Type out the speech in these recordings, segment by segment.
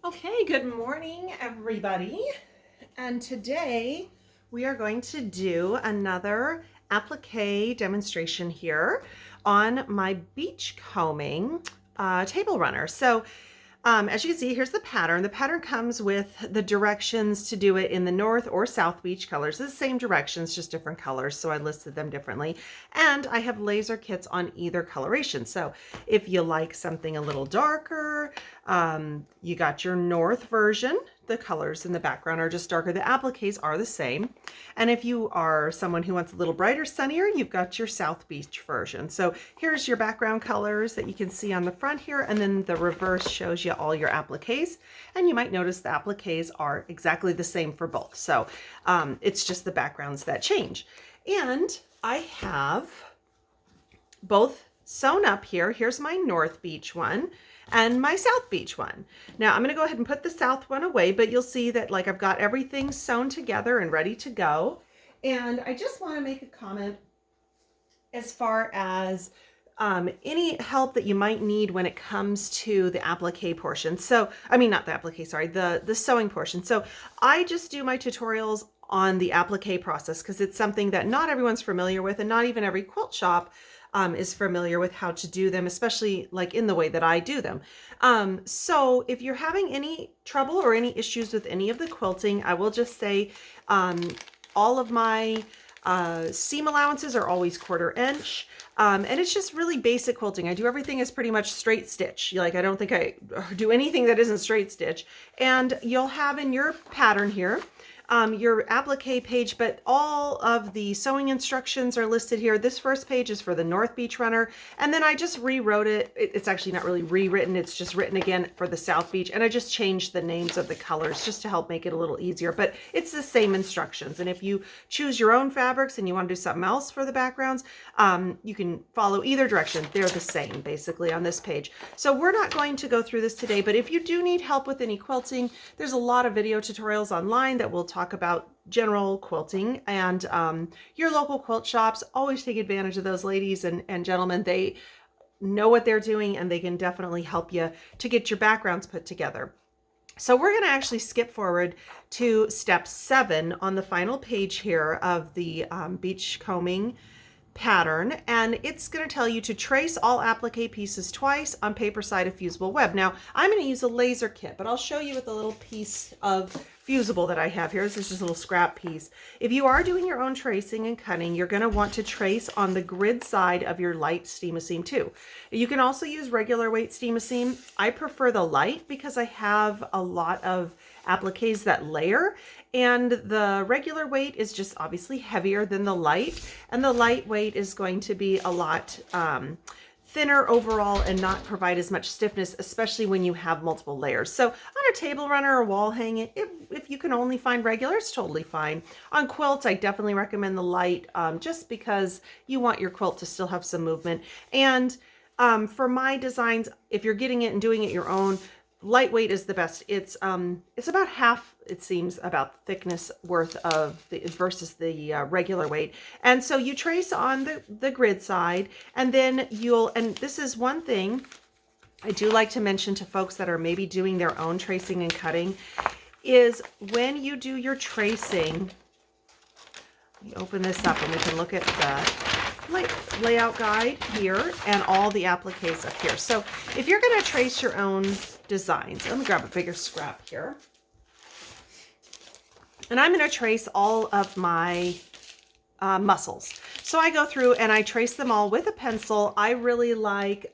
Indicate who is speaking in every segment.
Speaker 1: Okay, good morning, everybody. And today we are going to do another applique demonstration here on my beach combing table runner. As you can see, here's the pattern. The pattern comes with the directions to do it in the North or South Beach colors. It's the same directions, just different colors, so I listed them differently. And I have laser kits on either coloration. So if you like something a little darker, you got your North version. The colors in the background are just darker. The appliques are the same. And if you are someone who wants a little brighter, sunnier, you've got your South Beach version. So here's your background colors that you can see on the front here, and then the reverse shows you all your appliques. And you might notice the appliques are exactly the same for both. So it's just the backgrounds that change. And I have both sewn up here. Here's my North Beach one and my South Beach one. Now I'm going to go ahead and put the South one away, but you'll see that like I've got everything sewn together and ready to go. And I just want to make a comment as far as any help that you might need when it comes to the applique portion. So, I mean, not the applique, sorry, the sewing portion. So I just do my tutorials on the applique process because it's something that not everyone's familiar with, and not even every quilt shop is familiar with how to do them, especially like in the way that I do them. So if you're having any trouble or any issues with any of the quilting, I will just say all of my seam allowances are always 1/4 inch. And it's just really basic quilting. I do everything as pretty much straight stitch. Like, I don't think I do anything that isn't straight stitch. And you'll have in your pattern here your applique page, but all of the sewing instructions are listed here. This first page is for the North Beach runner, and then I just rewrote it. It's actually not really rewritten, it's just written again for the South Beach, and I just changed the names of the colors just to help make it a little easier, but it's the same instructions. And if you choose your own fabrics and you want to do something else for the backgrounds, you can follow either direction. They're the same basically on this page. So we're not going to go through this today, but if you do need help with any quilting, there's a lot of video tutorials online that will talk about general quilting, and your local quilt shops, always take advantage of those ladies and gentlemen. They know what they're doing, and they can definitely help you to get your backgrounds put together. So we're going to actually skip forward to step 7 on the final page here of the beach combing pattern, and it's going to tell you to trace all applique pieces twice on paper side of fusible web. Now I'm going to use a laser kit, but I'll show you with the little piece of fusible that I have here. This is just a little scrap piece. If you are doing your own tracing and cutting, you're going to want to trace on the grid side of your light steam-a-seam too. You can also use regular weight steam-a-seam. I prefer the light because I have a lot of appliques that layer, and the regular weight is just obviously heavier than the light, and the lightweight is going to be a lot thinner overall and not provide as much stiffness, especially when you have multiple layers. So on a table runner or wall hanging, if you can only find regular, it's totally fine. On quilts, I definitely recommend the light, just because you want your quilt to still have some movement. And for my designs, if you're getting it and doing it your own, lightweight is the best. It's about half, it seems, about thickness worth of the versus the regular weight. And so you trace on the grid side, and then and this is one thing I do like to mention to folks that are maybe doing their own tracing and cutting, is when you do your tracing, let me open this up and we can look at the layout guide here and all the appliques up here. So if you're going to trace your own designs, let me grab a bigger scrap here, and I'm going to trace all of my muscles. So I go through and I trace them all with a pencil. I really like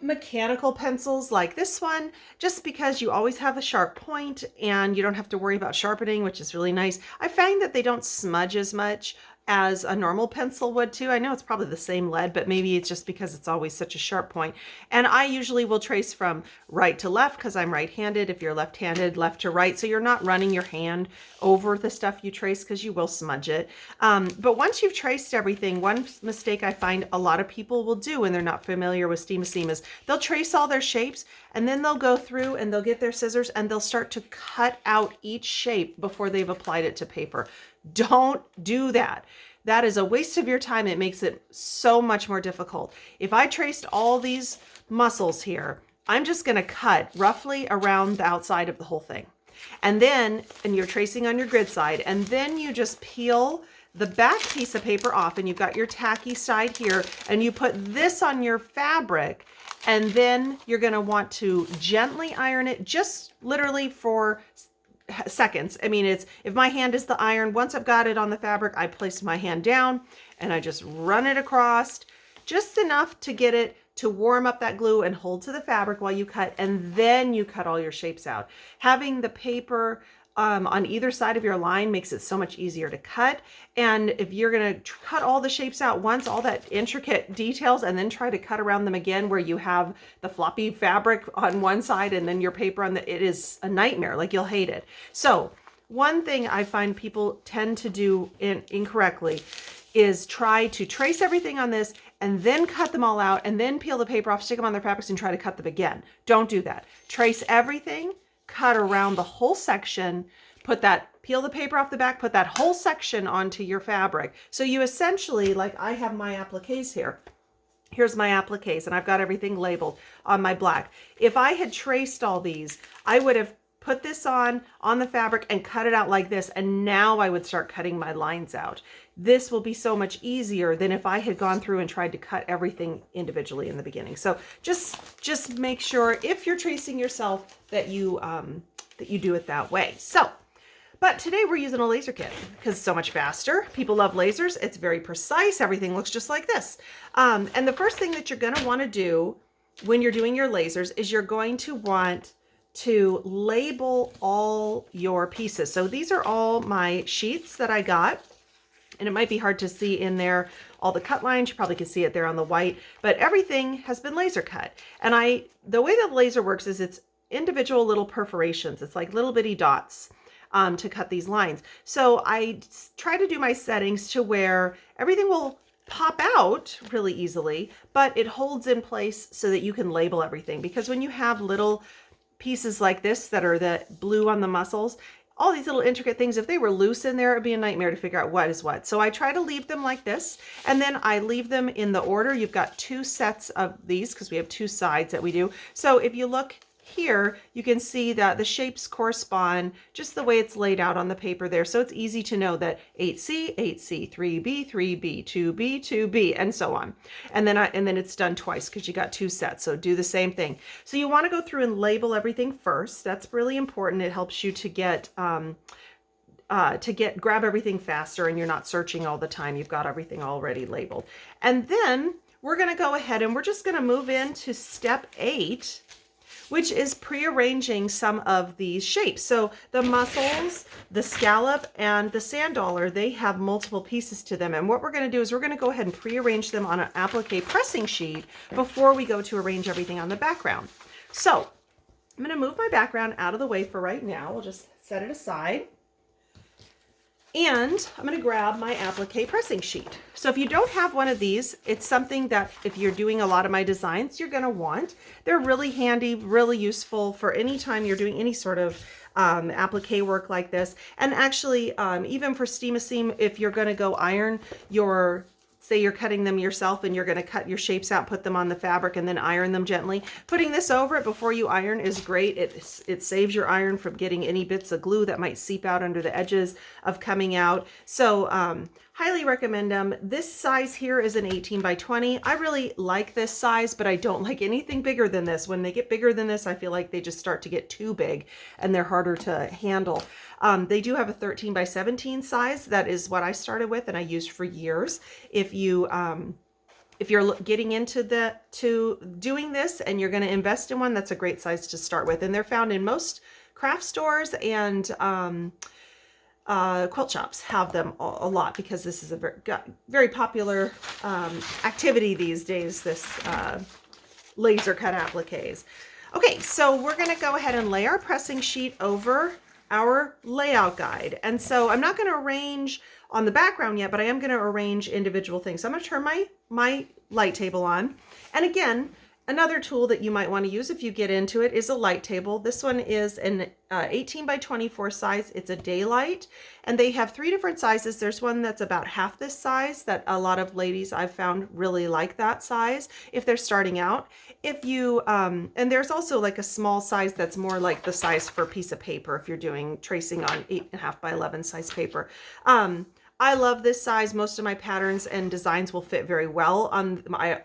Speaker 1: mechanical pencils like this one, just because you always have a sharp point and you don't have to worry about sharpening, which is really nice. I find that they don't smudge as much as a normal pencil would too. I know it's probably the same lead, but maybe it's just because it's always such a sharp point. And I usually will trace from right to left because I'm right-handed. If you're left-handed, left to right. So you're not running your hand over the stuff you trace because you will smudge it. But once you've traced everything, one mistake I find a lot of people will do when they're not familiar with steam-a-seam is they'll trace all their shapes, and then they'll go through and they'll get their scissors and they'll start to cut out each shape before they've applied it to paper. Don't do that. That is a waste of your time. It makes it so much more difficult. If I traced all these muscles here, I'm just going to cut roughly around the outside of the whole thing. And you're tracing on your grid side, and then you just peel the back piece of paper off, and you've got your tacky side here, and you put this on your fabric, and then you're going to want to gently iron it, just literally for seconds. I mean, if my hand is the iron, once I've got it on the fabric, I place my hand down and I just run it across just enough to get it to warm up that glue and hold to the fabric while you cut, and then you cut all your shapes out. Having the paper on either side of your line makes it so much easier to cut. And if you're going to cut all the shapes out once, all that intricate details, and then try to cut around them again where you have the floppy fabric on one side and then your paper on it is a nightmare. Like, you'll hate it. So one thing I find people tend to do incorrectly is try to trace everything on this and then cut them all out and then peel the paper off, stick them on their fabrics, and try to cut them again. Don't do that. Trace everything, cut around the whole section, peel the paper off the back, put that whole section onto your fabric. So you essentially, like I have my appliques here. Here's my appliques, and I've got everything labeled on my black. If I had traced all these, I would have put this on the fabric and cut it out like this, and now I would start cutting my lines out. This will be so much easier than if I had gone through and tried to cut everything individually in the beginning. So just make sure, if you're tracing yourself, that you do it that way. So, but today we're using a laser kit because it's so much faster. People love lasers. It's very precise. Everything looks just like this. And the first thing that you're going to want to do when you're doing your lasers is you're going to want to label all your pieces. So these are all my sheets that I got, and it might be hard to see in there all the cut lines. You probably can see it there on the white, but everything has been laser cut. And the way that the laser works is it's individual little perforations. It's like little bitty dots to cut these lines. So I try to do my settings to where everything will pop out really easily, but it holds in place so that you can label everything. Because when you have little pieces like this that are the blue on the muscles, all these little intricate things, if they were loose in there, it'd be a nightmare to figure out what is what. So I try to leave them like this, and then I leave them in the order. You've got two sets of these because we have two sides that we do. So if you look here, you can see that the shapes correspond just the way it's laid out on the paper there. So it's easy to know that 8C, 8C, 3B, 3B, 2B, 2B, and so on. And then it's done twice because you got two sets. So do the same thing. So you want to go through and label everything first. That's really important. It helps you to grab everything faster, and you're not searching all the time. You've got everything already labeled. And then we're going to go ahead and we're just going to move into step 8, which is pre-arranging some of these shapes. So the mussels, the scallop, and the sand dollar, they have multiple pieces to them. And what we're going to do is we're going to go ahead and pre-arrange them on an applique pressing sheet before we go to arrange everything on the background. So I'm going to move my background out of the way for right now. We'll just set it aside. And I'm going to grab my applique pressing sheet. So if you don't have one of these, it's something that if you're doing a lot of my designs, you're going to want. They're really handy, really useful for any time you're doing any sort of applique work like this. And actually, even for steam a seam, if you're going to go iron your, say you're cutting them yourself and you're going to cut your shapes out, put them on the fabric, and then iron them gently. Putting this over it before you iron is great. It saves your iron from getting any bits of glue that might seep out under the edges of coming out. So highly recommend them. This size here is an 18 by 20. I really like this size, but I don't like anything bigger than this. When they get bigger than this, I feel like they just start to get too big and they're harder to handle. They do have a 13 by 17 size. That is what I started with and I used for years. If you're getting into doing this and you're going to invest in one, that's a great size to start with. And they're found in most craft stores, and quilt shops have them a lot because this is a very popular activity these days, this laser cut appliques. Okay, so we're going to go ahead and lay our pressing sheet over our layout guide. And so I'm not going to arrange on the background yet, but I am going to arrange individual things. So I'm going to turn my light table on. And again, Another tool that you might want to use if you get into it is a light table. This one is an 18 by 24 size. It's a daylight, and they have 3 different sizes. There's one that's about half this size that a lot of ladies I've found really like that size if they're starting out. If you, and there's also like a small size that's more like the size for a piece of paper if you're doing tracing on 8.5 by 11 size paper. I love this size. Most of my patterns and designs will fit very well on my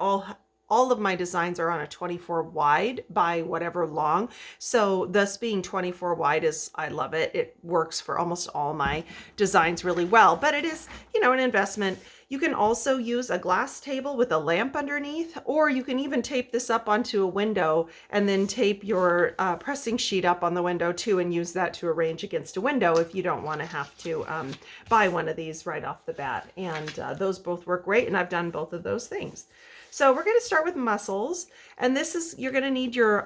Speaker 1: all of my designs are on a 24 wide by whatever long. So thus being 24 wide is, I love it. It works for almost all my designs really well, but it is, you know, an investment. You can also use a glass table with a lamp underneath, or you can even tape this up onto a window and then tape your pressing sheet up on the window too and use that to arrange against a window if you don't want to have to buy one of these right off the bat. And those both work great, and I've done both of those things. So we're going to start with muscles, and this is, you're going to need your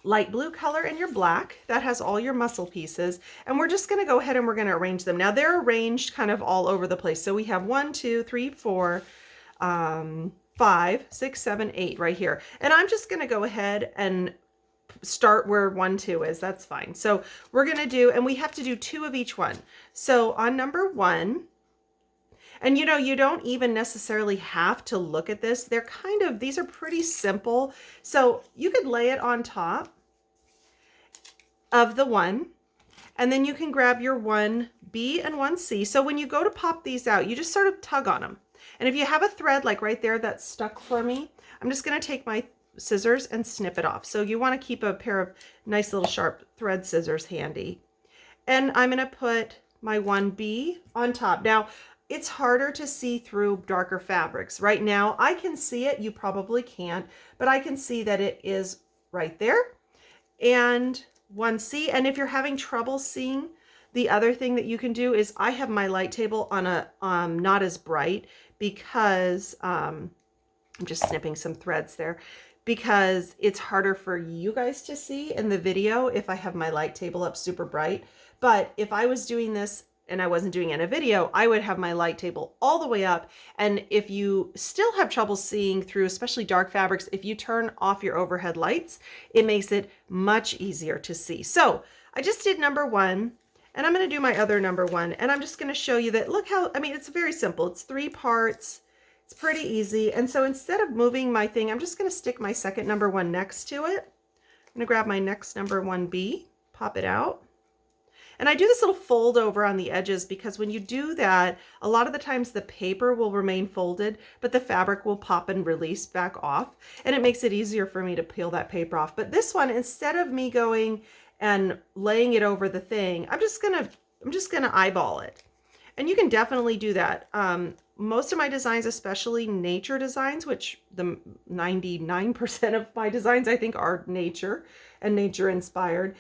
Speaker 1: light blue color and your black. That has all your muscle pieces, and we're just going to go ahead and we're going to arrange them. Now they're arranged kind of all over the place. So we have 1, 2, 3, 4, 5, 6, 7, 8 right here. And I'm just going to go ahead and start where 1, 2 is. That's fine. So we're going to do, and we have to do 2 of each one. So on number 1, and you know, you don't even necessarily have to look at this. They're kind of, these are pretty simple. So you could lay it on top of the 1, and then you can grab your 1B and 1C. So when you go to pop these out, you just sort of tug on them. And if you have a thread like right there that's stuck for me, I'm just going to take my scissors and snip it off. So you want to keep a pair of nice little sharp thread scissors handy. And I'm going to put my 1B on top. Now, it's harder to see through darker fabrics. Right now, I can see it. You probably can't, but I can see that it is right there. And 1C, and if you're having trouble seeing, the other thing that you can do is I have my light table on a not as bright because I'm just snipping some threads there, because it's harder for you guys to see in the video if I have my light table up super bright. But if I was doing this and I wasn't doing it in a video, I would have my light table all the way up. And if you still have trouble seeing through, especially dark fabrics, if you turn off your overhead lights, it makes it much easier to see. So I just did number 1, and I'm going to do my other number 1. And I'm just going to show you that, look how, I mean, it's very simple. It's 3 parts. It's pretty easy. And so instead of moving my thing, I'm just going to stick my second number 1 next to it. I'm going to grab my next number 1B, pop it out. And I do this little fold over on the edges because when you do that, a lot of the times the paper will remain folded, but the fabric will pop and release back off. And it makes it easier for me to peel that paper off. But this one, instead of me going and laying it over the thing, I'm just gonna eyeball it. And you can definitely do that. Most of my designs, especially nature designs, which the 99% of my designs I think are nature and nature inspired.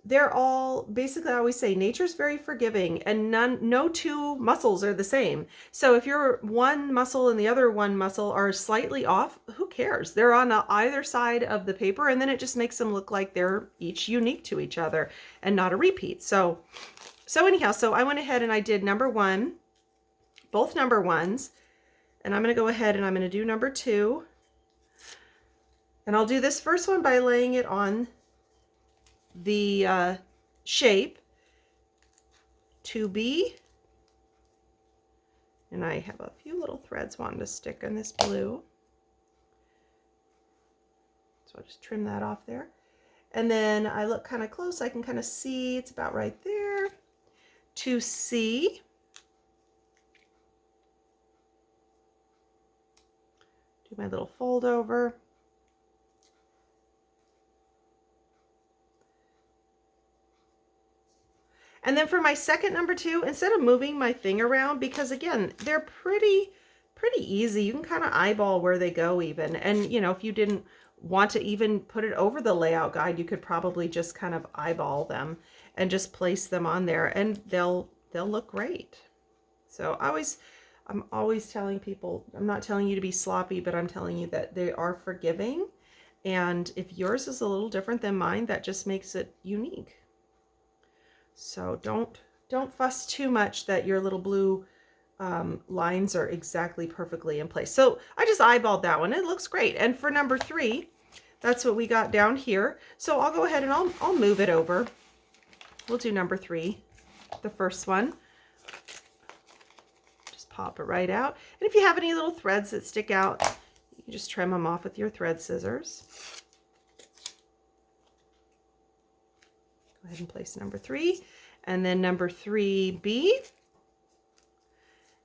Speaker 1: They're all, basically I always say nature's very forgiving, and no 2 muscles are the same. So if your one muscle and the other one muscle are slightly off, who cares? They're on either side of the paper, and then it just makes them look like they're each unique to each other and not a repeat. So anyhow, so I went ahead and I did number 1, both number 1s, and I'm going to go ahead and I'm going to do number 2. And I'll do this first one by laying it on the shape 2B, and I have a few little threads wanting to stick in this blue, so I'll just trim that off there. And then I look kind of close, I can kind of see it's about right there. 2C, do my little fold over. And then for my second number 2, instead of moving my thing around, because again, they're pretty easy. You can kind of eyeball where they go even. And you know, if you didn't want to even put it over the layout guide, you could probably just kind of eyeball them and just place them on there, and they'll look great. So I'm always telling people, I'm not telling you to be sloppy, but I'm telling you that they are forgiving. And if yours is a little different than mine, that just makes it unique. So don't fuss too much that your little blue lines are exactly perfectly in place. So I just eyeballed that one. It looks great. And for number 3, that's what we got down here. So I'll go ahead and I'll move it over. We'll do number 3, the first one. Just pop it right out. And if you have any little threads that stick out, you can just trim them off with your thread scissors. Go ahead and place number 3, and then number 3B.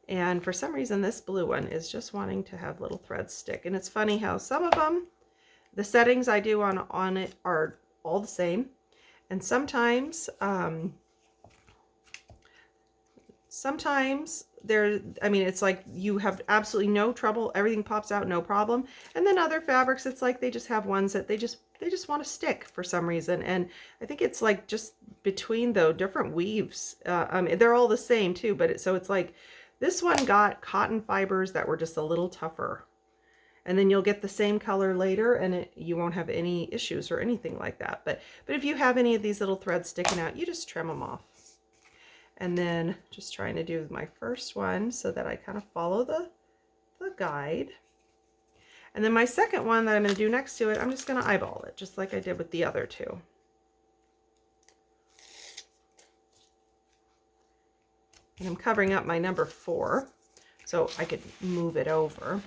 Speaker 1: And for some reason, this blue one is just wanting to have little threads stick. And it's funny how some of them, the settings I do on it are all the same. And sometimes, it's like you have absolutely no trouble. Everything pops out, no problem. And then other fabrics, it's like they just have ones that they just want to stick for some reason. And I think it's like just between the different weaves. They're all the same too, but so it's like, this one got cotton fibers that were just a little tougher. And then you'll get the same color later and you won't have any issues or anything like that. But if you have any of these little threads sticking out, you just trim them off. And then just trying to do my first one so that I kind of follow the guide. And then my second one that I'm going to do next to it, I'm just going to eyeball it just like I did with the other 2. And I'm covering up my number 4 so I could move it over.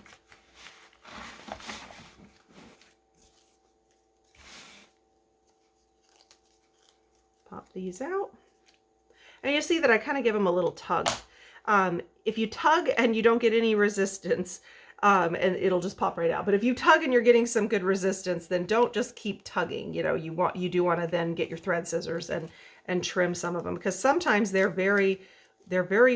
Speaker 1: Pop these out. And you see that I kind of give them a little tug. If you tug and you don't get any resistance, and it'll just pop right out. But if you tug and you're getting some good resistance, then don't just keep tugging. You do want to then get your thread scissors and trim some of them, because sometimes they're very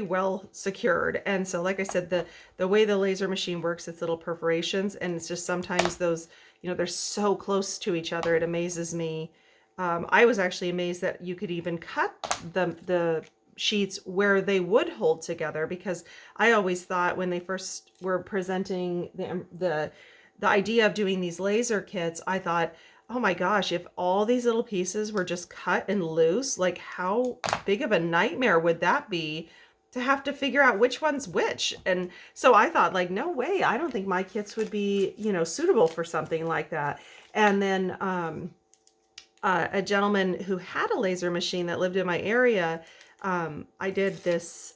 Speaker 1: well secured. And so, like I said, the way the laser machine works, it's little perforations, and it's just sometimes those, they're so close to each other. It amazes me. I was actually amazed that you could even cut the sheets where they would hold together, because I always thought when they first were presenting the idea of doing these laser kits, I thought, oh my gosh, if all these little pieces were just cut and loose, like how big of a nightmare would that be to have to figure out which one's which? And so I thought, like, no way, I don't think my kits would be, suitable for something like that. And then a gentleman who had a laser machine that lived in my area, I did this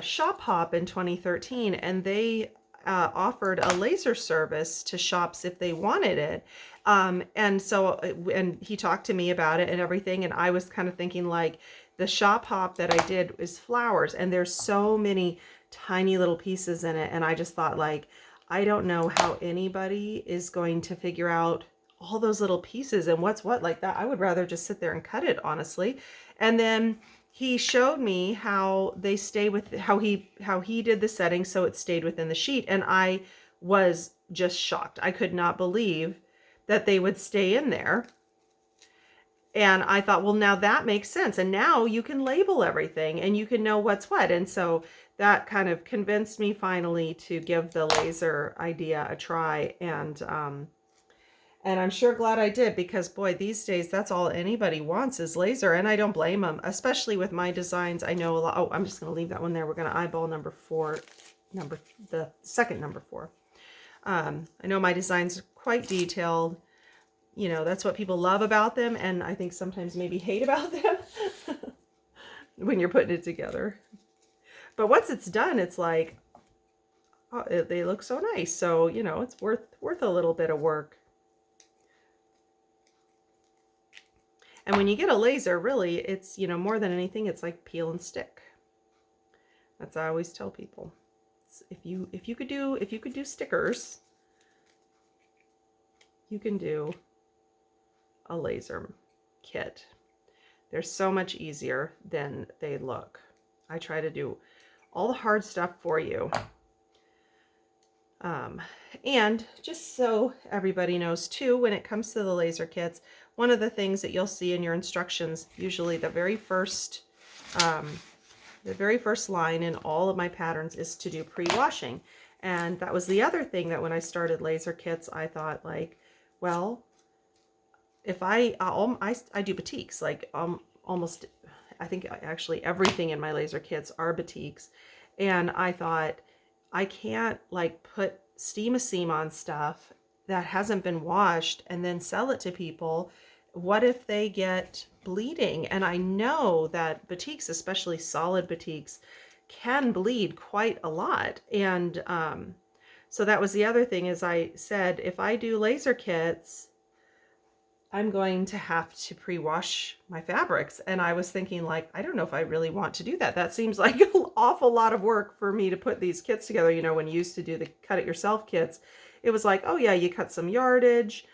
Speaker 1: shop hop in 2013, and they offered a laser service to shops if they wanted it. And he talked to me about it and everything. And I was kind of thinking, like, the shop hop that I did is flowers, and there's so many tiny little pieces in it. And I just thought, like, I don't know how anybody is going to figure out all those little pieces and what's what like that. I would rather just sit there and cut it, honestly. And then he showed me how they stay with, how he did the setting so it stayed within the sheet. And I was just shocked. I could not believe that they would stay in there. And I thought, well, now that makes sense. And now you can label everything and you can know what's what. And so that kind of convinced me finally to give the laser idea a try. And I'm sure glad I did, because boy, these days, that's all anybody wants is laser. And I don't blame them, especially with my designs. I know a lot. Oh, I'm just going to leave that one there. We're going to eyeball number 4, the second number 4. I know my designs are quite detailed. That's what people love about them. And I think sometimes maybe hate about them when you're putting it together. But once it's done, it's like, oh, they look so nice. So, it's worth a little bit of work. And when you get a laser, really, it's, more than anything, it's like peel and stick. That's what I always tell people. If you could do stickers, you can do a laser kit. They're so much easier than they look. I try to do all the hard stuff for you. And just so everybody knows too, when it comes to the laser kits, one of the things that you'll see in your instructions, usually the very first line in all of my patterns is to do pre-washing. And that was the other thing that when I started laser kits, I thought, like, well, if I do batiks, like almost, I think actually everything in my laser kits are batiks. And I thought, I can't like put steam a seam on stuff that hasn't been washed and then sell it to people. What if they get bleeding? And I know that batiks, especially solid batiks, can bleed quite a lot. And so that was the other thing, is I said, if I do laser kits, I'm going to have to pre-wash my fabrics. And I was thinking, like, I don't know if I really want to do that. That seems like an awful lot of work for me to put these kits together. You know, when you used to do the cut it yourself kits, it was like, oh yeah, you cut some yardage,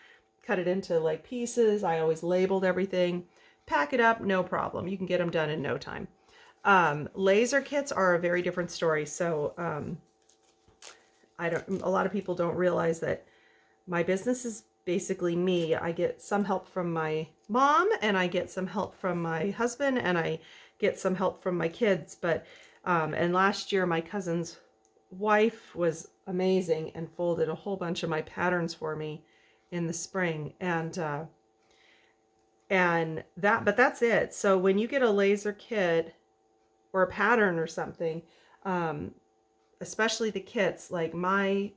Speaker 1: cut it into like pieces. I always labeled everything, pack it up, no problem. You can get them done in no time. Laser kits are a very different story. So a lot of people don't realize that my business is basically me. I get some help from my mom, and I get some help from my husband, and I get some help from my kids. But and last year my cousin's wife was amazing and folded a whole bunch of my patterns for me in the spring. And but that's it. So when you get a laser kit or a pattern or something, especially the kits, like my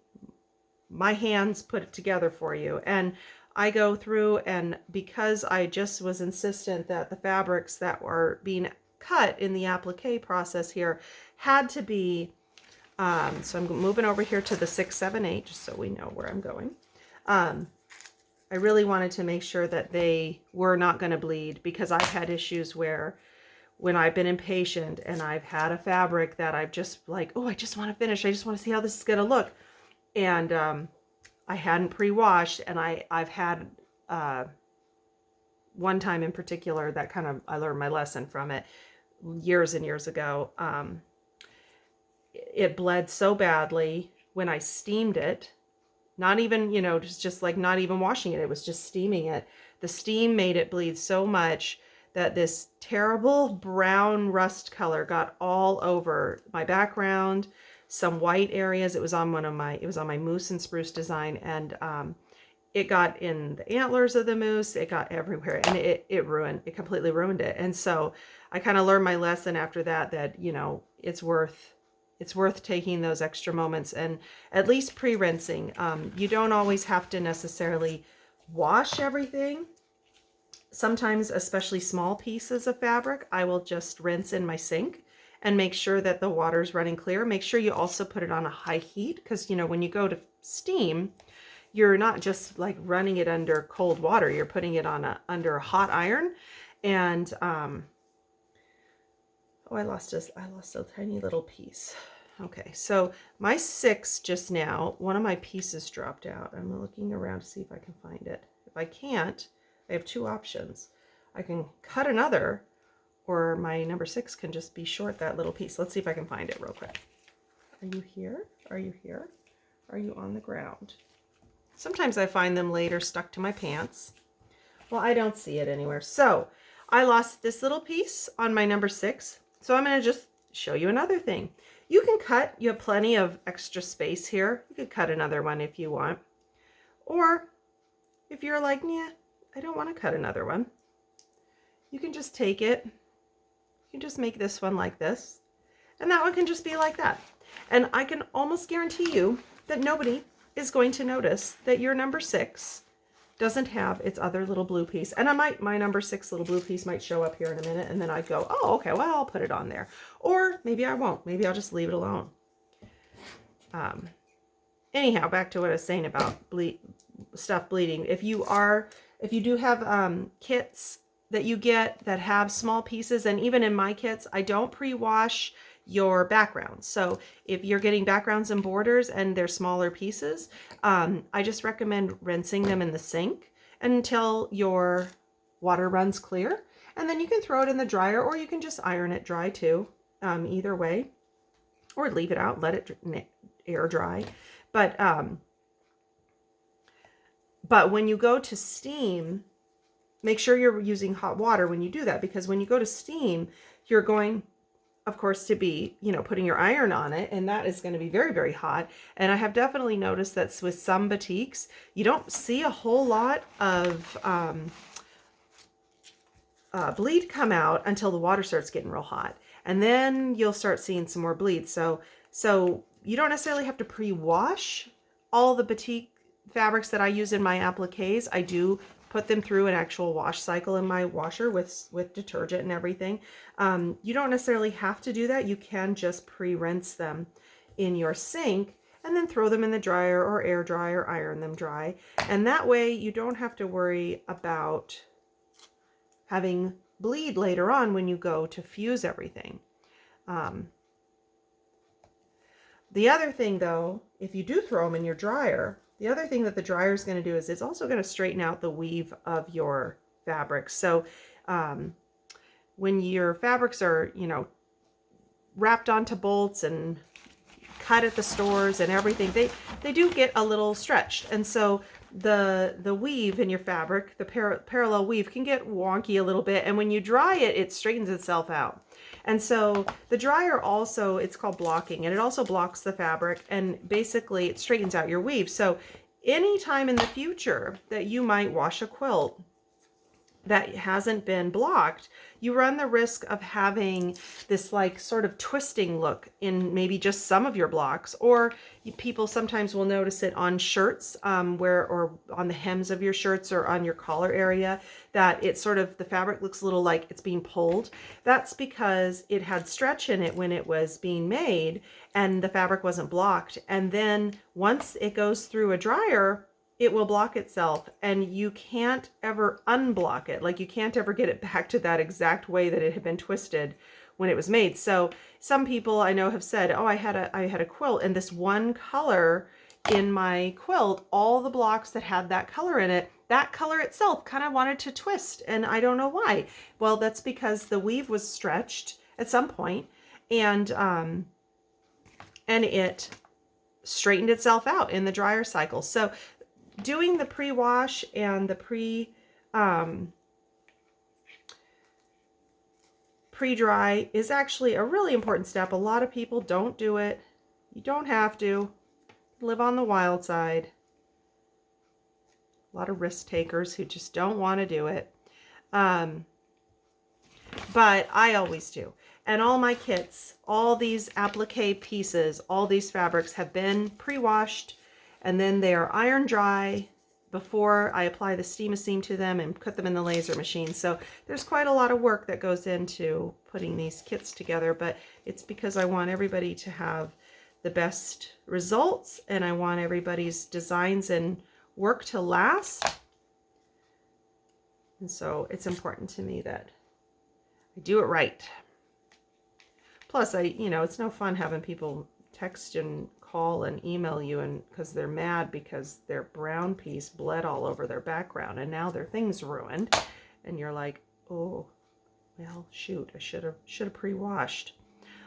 Speaker 1: hands put it together for you. And I go through, and because I just was insistent that the fabrics that were being cut in the applique process here had to be, so I'm moving over here to the 678, just so we know where I'm going. I really wanted to make sure that they were not going to bleed, because I've had issues where when I've been impatient and I've had a fabric that I've just like, oh, I just want to finish. I just want to see how this is going to look. And I hadn't pre-washed, and I've had one time in particular that kind of, I learned my lesson from it years and years ago. It bled so badly when I steamed it, not even, you know, just like not even washing it. It was just steaming it. The steam made it bleed so much that this terrible brown rust color got all over my background, some white areas. It was on it was on my moose and spruce design, and it got in the antlers of the moose. It got everywhere, and it completely ruined it. And so I kind of learned my lesson after that, you know, it's worth taking those extra moments and at least pre-rinsing. You don't always have to necessarily wash everything. Sometimes, especially small pieces of fabric, I will just rinse in my sink and make sure that the water's running clear. Make sure you also put it on a high heat, because, you know, when you go to steam, you're not just like running it under cold water. You're putting it on under a hot iron. And oh, I lost a tiny little piece. Okay, so my 6 just now, one of my pieces dropped out. I'm looking around to see if I can find it. If I can't, I have 2 options. I can cut another, or my number 6 can just be short that little piece. Let's see if I can find it real quick. Are you here? Are you here? Are you on the ground? Sometimes I find them later stuck to my pants. Well, I don't see it anywhere. So I lost this little piece on my number 6. So I'm going to just show you another thing. You can cut. You have plenty of extra space here. You could cut another one if you want. Or if you're like, yeah, I don't want to cut another one, you can just take it. You can just make this one like this. And that one can just be like that. And I can almost guarantee you that nobody is going to notice that your number 6 doesn't have its other little blue piece. And my number 6 little blue piece might show up here in a minute, and then I'd go, oh, okay, well, I'll put it on there. Or maybe I won't. Maybe I'll just leave it alone. Anyhow, back to what I was saying about stuff bleeding. If you do have kits that you get that have small pieces, and even in my kits, I don't pre-wash your backgrounds. So if you're getting backgrounds and borders and they're smaller pieces, I just recommend rinsing them in the sink until your water runs clear. And then you can throw it in the dryer, or you can just iron it dry too, either way, or leave it out, let it air dry. But when you go to steam, make sure you're using hot water when you do that, because when you go to steam, you're going, of course, to be, you know, putting your iron on it, and that is going to be very, very hot. And I have definitely noticed that with some batiks, you don't see a whole lot of bleed come out until the water starts getting real hot. and then you'll start seeing some more bleed. So you don't necessarily have to pre-wash all the batik fabrics that I use in my appliques. I do put them through an actual wash cycle in my washer with detergent and everything. You don't necessarily have to do that. You can just pre-rinse them in your sink and then throw them in the dryer or air dry or iron them dry. And that way you don't have to worry about having bleed later on when you go to fuse everything. The other thing though, if you do throw them in your dryer, the other thing that the dryer is going to do is it's also going to straighten out the weave of your fabrics. So when your fabrics are, you know, wrapped onto bolts and cut at the stores and everything, they do get a little stretched. And so the weave in your fabric, the parallel weave, can get wonky a little bit. And when you dry it, it straightens itself out. And so the dryer also, it's called blocking, and it also blocks the fabric, and basically it straightens out your weave. So anytime in the future that you might wash a quilt that hasn't been blocked, you run the risk of having this like sort of twisting look in maybe just some of your blocks, or people sometimes will notice it on shirts, or on the hems of your shirts or on your collar area, that it's sort of, the fabric looks a little like it's being pulled. That's because it had stretch in it when it was being made and the fabric wasn't blocked. And then once it goes through a dryer, it will block itself, and you can't ever unblock it. Like, you can't ever get it back to that exact way that it had been twisted when it was made. So some people I know have said, oh, I had a quilt and this one color in my quilt, all the blocks that had that color in it, that color itself kind of wanted to twist, and I don't know why. Well, that's because the weave was stretched at some point, and it straightened itself out in the dryer cycle. So doing the pre-wash and the pre-dry is actually a really important step. A lot of people don't do it. You don't have to. Live on the wild side. A lot of risk takers who just don't want to do it. But I always do. And all my kits, all these applique pieces, all these fabrics have been pre-washed, and then they are iron dry before I apply the Steam-A-Seam to them and put them in the laser machine. So there's quite a lot of work that goes into putting these kits together, but it's because I want everybody to have the best results, and I want everybody's designs and work to last. And so it's important to me that I do it right. Plus, it's no fun having people text and call and email you, and because they're mad because their brown piece bled all over their background and now their thing's ruined, and you're like, oh, well, shoot, I should have pre-washed.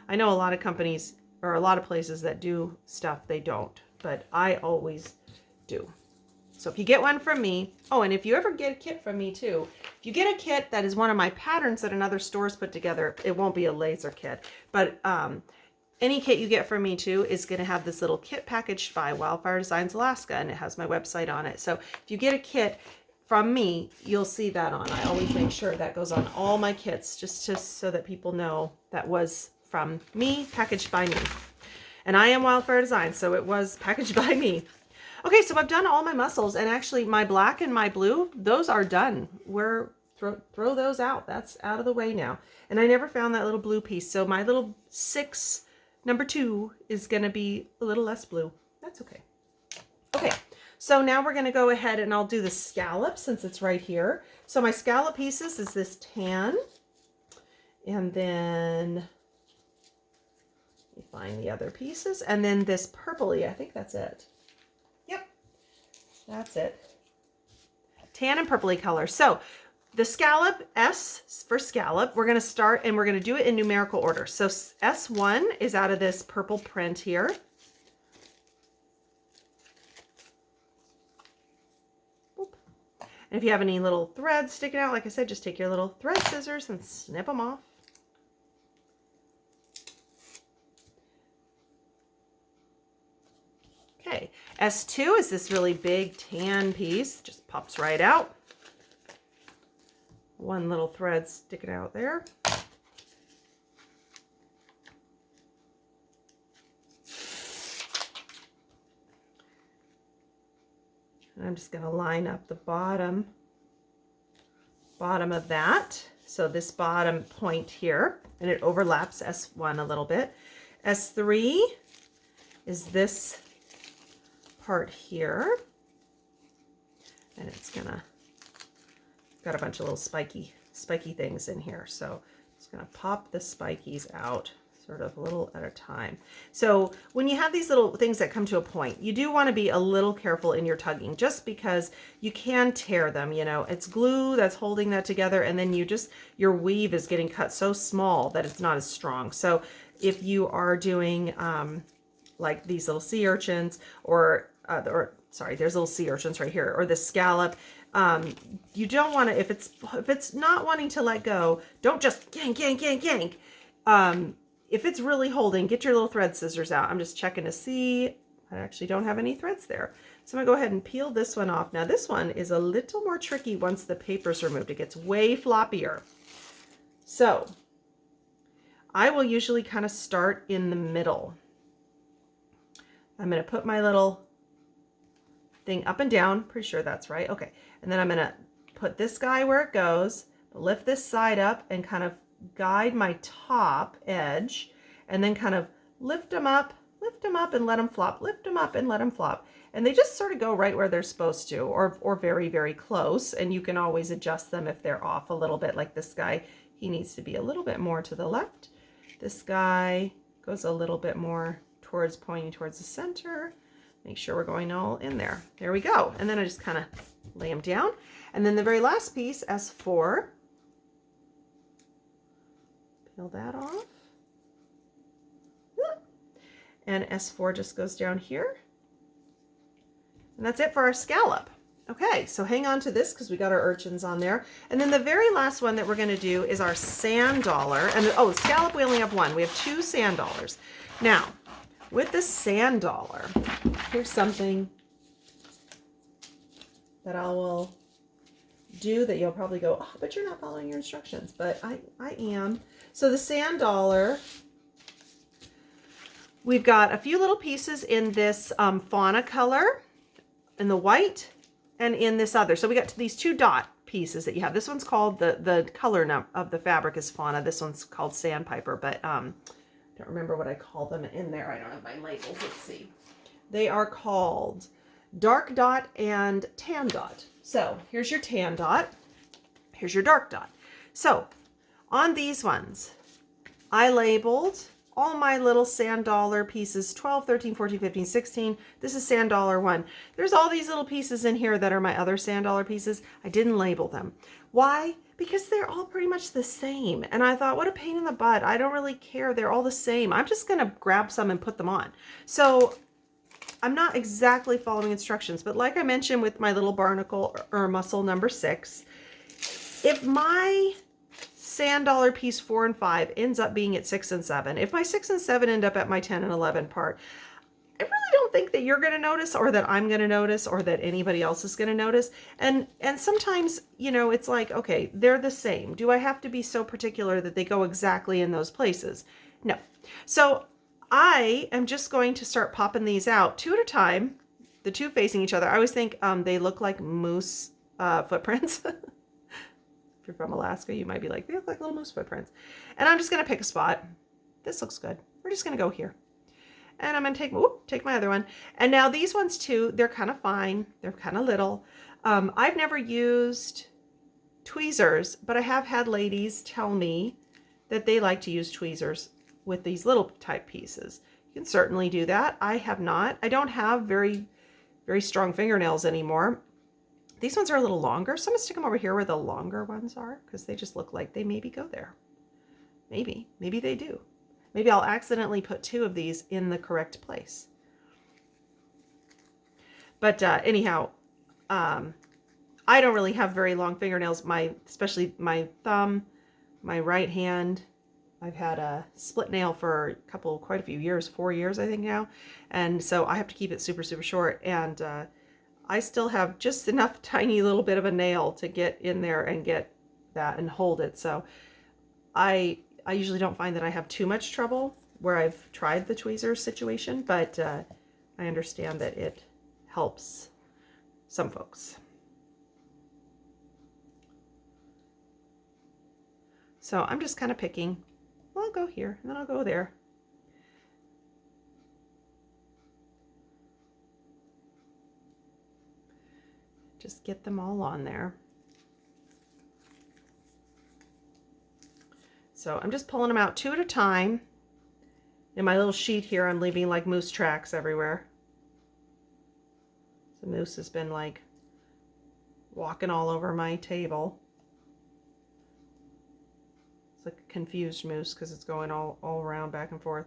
Speaker 1: I know a lot of companies or a lot of places that do stuff they don't, but I always do. So if you get one from me, oh, and if you ever get a kit from me too, if you get a kit that is one of my patterns that another store's put together, it won't be a laser kit, but any kit you get from me too is going to have this little kit packaged by Wildfire Designs Alaska, and it has my website on it. So if you get a kit from me, you'll see that on. I always make sure that goes on all my kits, just so that people know that was from me, packaged by me. And I am Wildfire Designs, so it was packaged by me. Okay, so I've done all my muscles, and actually my black and my blue, those are done. Throw those out. That's out of the way now. And I never found that little blue piece, so my little 6 number 2 is going to be a little less blue. That's okay. Okay, so now we're going to go ahead and I'll do the scallop since it's right here. So my scallop pieces is this tan, and then let me find the other pieces, and then this purpley. I think that's it. Yep, that's it. Tan and purpley color. So the scallop, S for scallop, we're going to start and we're going to do it in numerical order. So S1 is out of this purple print here. Boop. And if you have any little threads sticking out, like I said, just take your little thread scissors and snip them off. Okay, S2 is this really big tan piece, just pops right out. One little thread sticking out there. And I'm just going to line up the bottom of that. So this bottom point here, and it overlaps S1 a little bit. S3 is this part here. And it's got a bunch of little spiky things in here. So it's going to pop the spikies out sort of a little at a time. So when you have these little things that come to a point, you do want to be a little careful in your tugging, just because you can tear them. You know, it's glue that's holding that together, and then your weave is getting cut so small that it's not as strong. So if you are doing like these little sea urchins, or sorry, there's little sea urchins right here, or the scallop, you don't want to, if it's not wanting to let go, don't just yank. If it's really holding, get your little thread scissors out. I'm just checking to see. I actually don't have any threads there. So I'm gonna go ahead and peel this one off. Now this one is a little more tricky once the paper's removed. It gets way floppier. So I will usually kind of start in the middle. I'm gonna put my little thing up and down. Pretty sure that's right. Okay. And then I'm gonna put this guy where it goes, lift this side up and kind of guide my top edge, and then kind of lift them up and let them flop, lift them up and let them flop. And they just sort of go right where they're supposed to, or very, very close. And you can always adjust them if they're off a little bit. Like this guy, he needs to be a little bit more to the left. This guy goes a little bit more pointing towards the center. Make sure we're going all in there. There we go. And then I just kind of lay them down. And then the very last piece, S4, peel that off. And S4 just goes down here. And that's it for our scallop. Okay, so hang on to this because we got our urchins on there. And then the very last one that we're going to do is our sand dollar. And oh, scallop, we only have one. We have 2 sand dollars. Now, with the sand dollar, here's something that I will do that you'll probably go, oh, but you're not following your instructions. But I am. So the sand dollar, we've got a few little pieces in this fauna color, in the white, and in this other. So we got these 2 dot pieces that you have. This one's called, the color of the fabric is fauna. This one's called sandpiper, but don't remember what I call them in there. I don't have my labels. Let's see. They are called dark dot and tan dot. So here's your tan dot. Here's your dark dot. So on these ones, I labeled all my little sand dollar pieces, 12, 13, 14, 15, 16. This is sand dollar 1. There's all these little pieces in here that are my other sand dollar pieces. I didn't label them. Why? Because they're all pretty much the same. And I thought, what a pain in the butt. I don't really care. They're all the same. I'm just going to grab some and put them on. So I'm not exactly following instructions, but like I mentioned with my little barnacle or mussel number 6, if my sand dollar piece 4 and 5 ends up being at 6 and 7, if my 6 and 7 end up at my 10 and 11 part, I really don't think that you're going to notice, or that I'm going to notice, or that anybody else is going to notice. And sometimes, you know, it's like, okay, they're the same. Do I have to be so particular that they go exactly in those places? No. So I am just going to start popping these out 2 at a time, the 2 facing each other. I always think they look like moose footprints. If you're from Alaska, you might be like, they look like little moose footprints. And I'm just going to pick a spot. This looks good. We're just going to go here. And I'm going to take my other one. And now these ones too, they're kind of fine. They're kind of little. I've never used tweezers, but I have had ladies tell me that they like to use tweezers with these little type pieces. You can certainly do that. I have not. I don't have very, very strong fingernails anymore. These ones are a little longer, so I'm going to stick them over here where the longer ones are, because they just look like they maybe go there. Maybe they do. Maybe I'll accidentally put 2 of these in the correct place. But anyhow, I don't really have very long fingernails. Especially my thumb, my right hand. I've had a split nail for quite a few years, 4 years I think now. And so I have to keep it super, super short. And I still have just enough tiny little bit of a nail to get in there and get that and hold it. So I usually don't find that I have too much trouble where I've tried the tweezers situation, but I understand that it helps some folks. So I'm just kind of picking. Well, I'll go here and then I'll go there. Just get them all on there. So I'm just pulling them out 2 at a time. In my little sheet here, I'm leaving like moose tracks everywhere. The moose has been like walking all over my table. It's like a confused moose because it's going all around back and forth.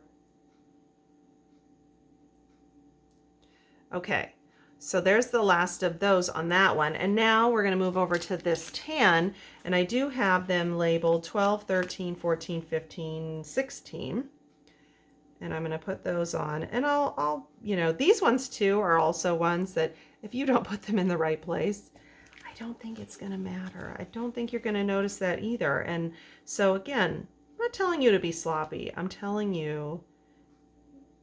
Speaker 1: Okay, so there's the last of those on that one. And now we're going to move over to this tan. And I do have them labeled 12, 13, 14, 15, 16. And I'm going to put those on. And I'll, you know, these ones too are also ones that if you don't put them in the right place, I don't think it's going to matter. I don't think you're going to notice that either. And so again, I'm not telling you to be sloppy. I'm telling you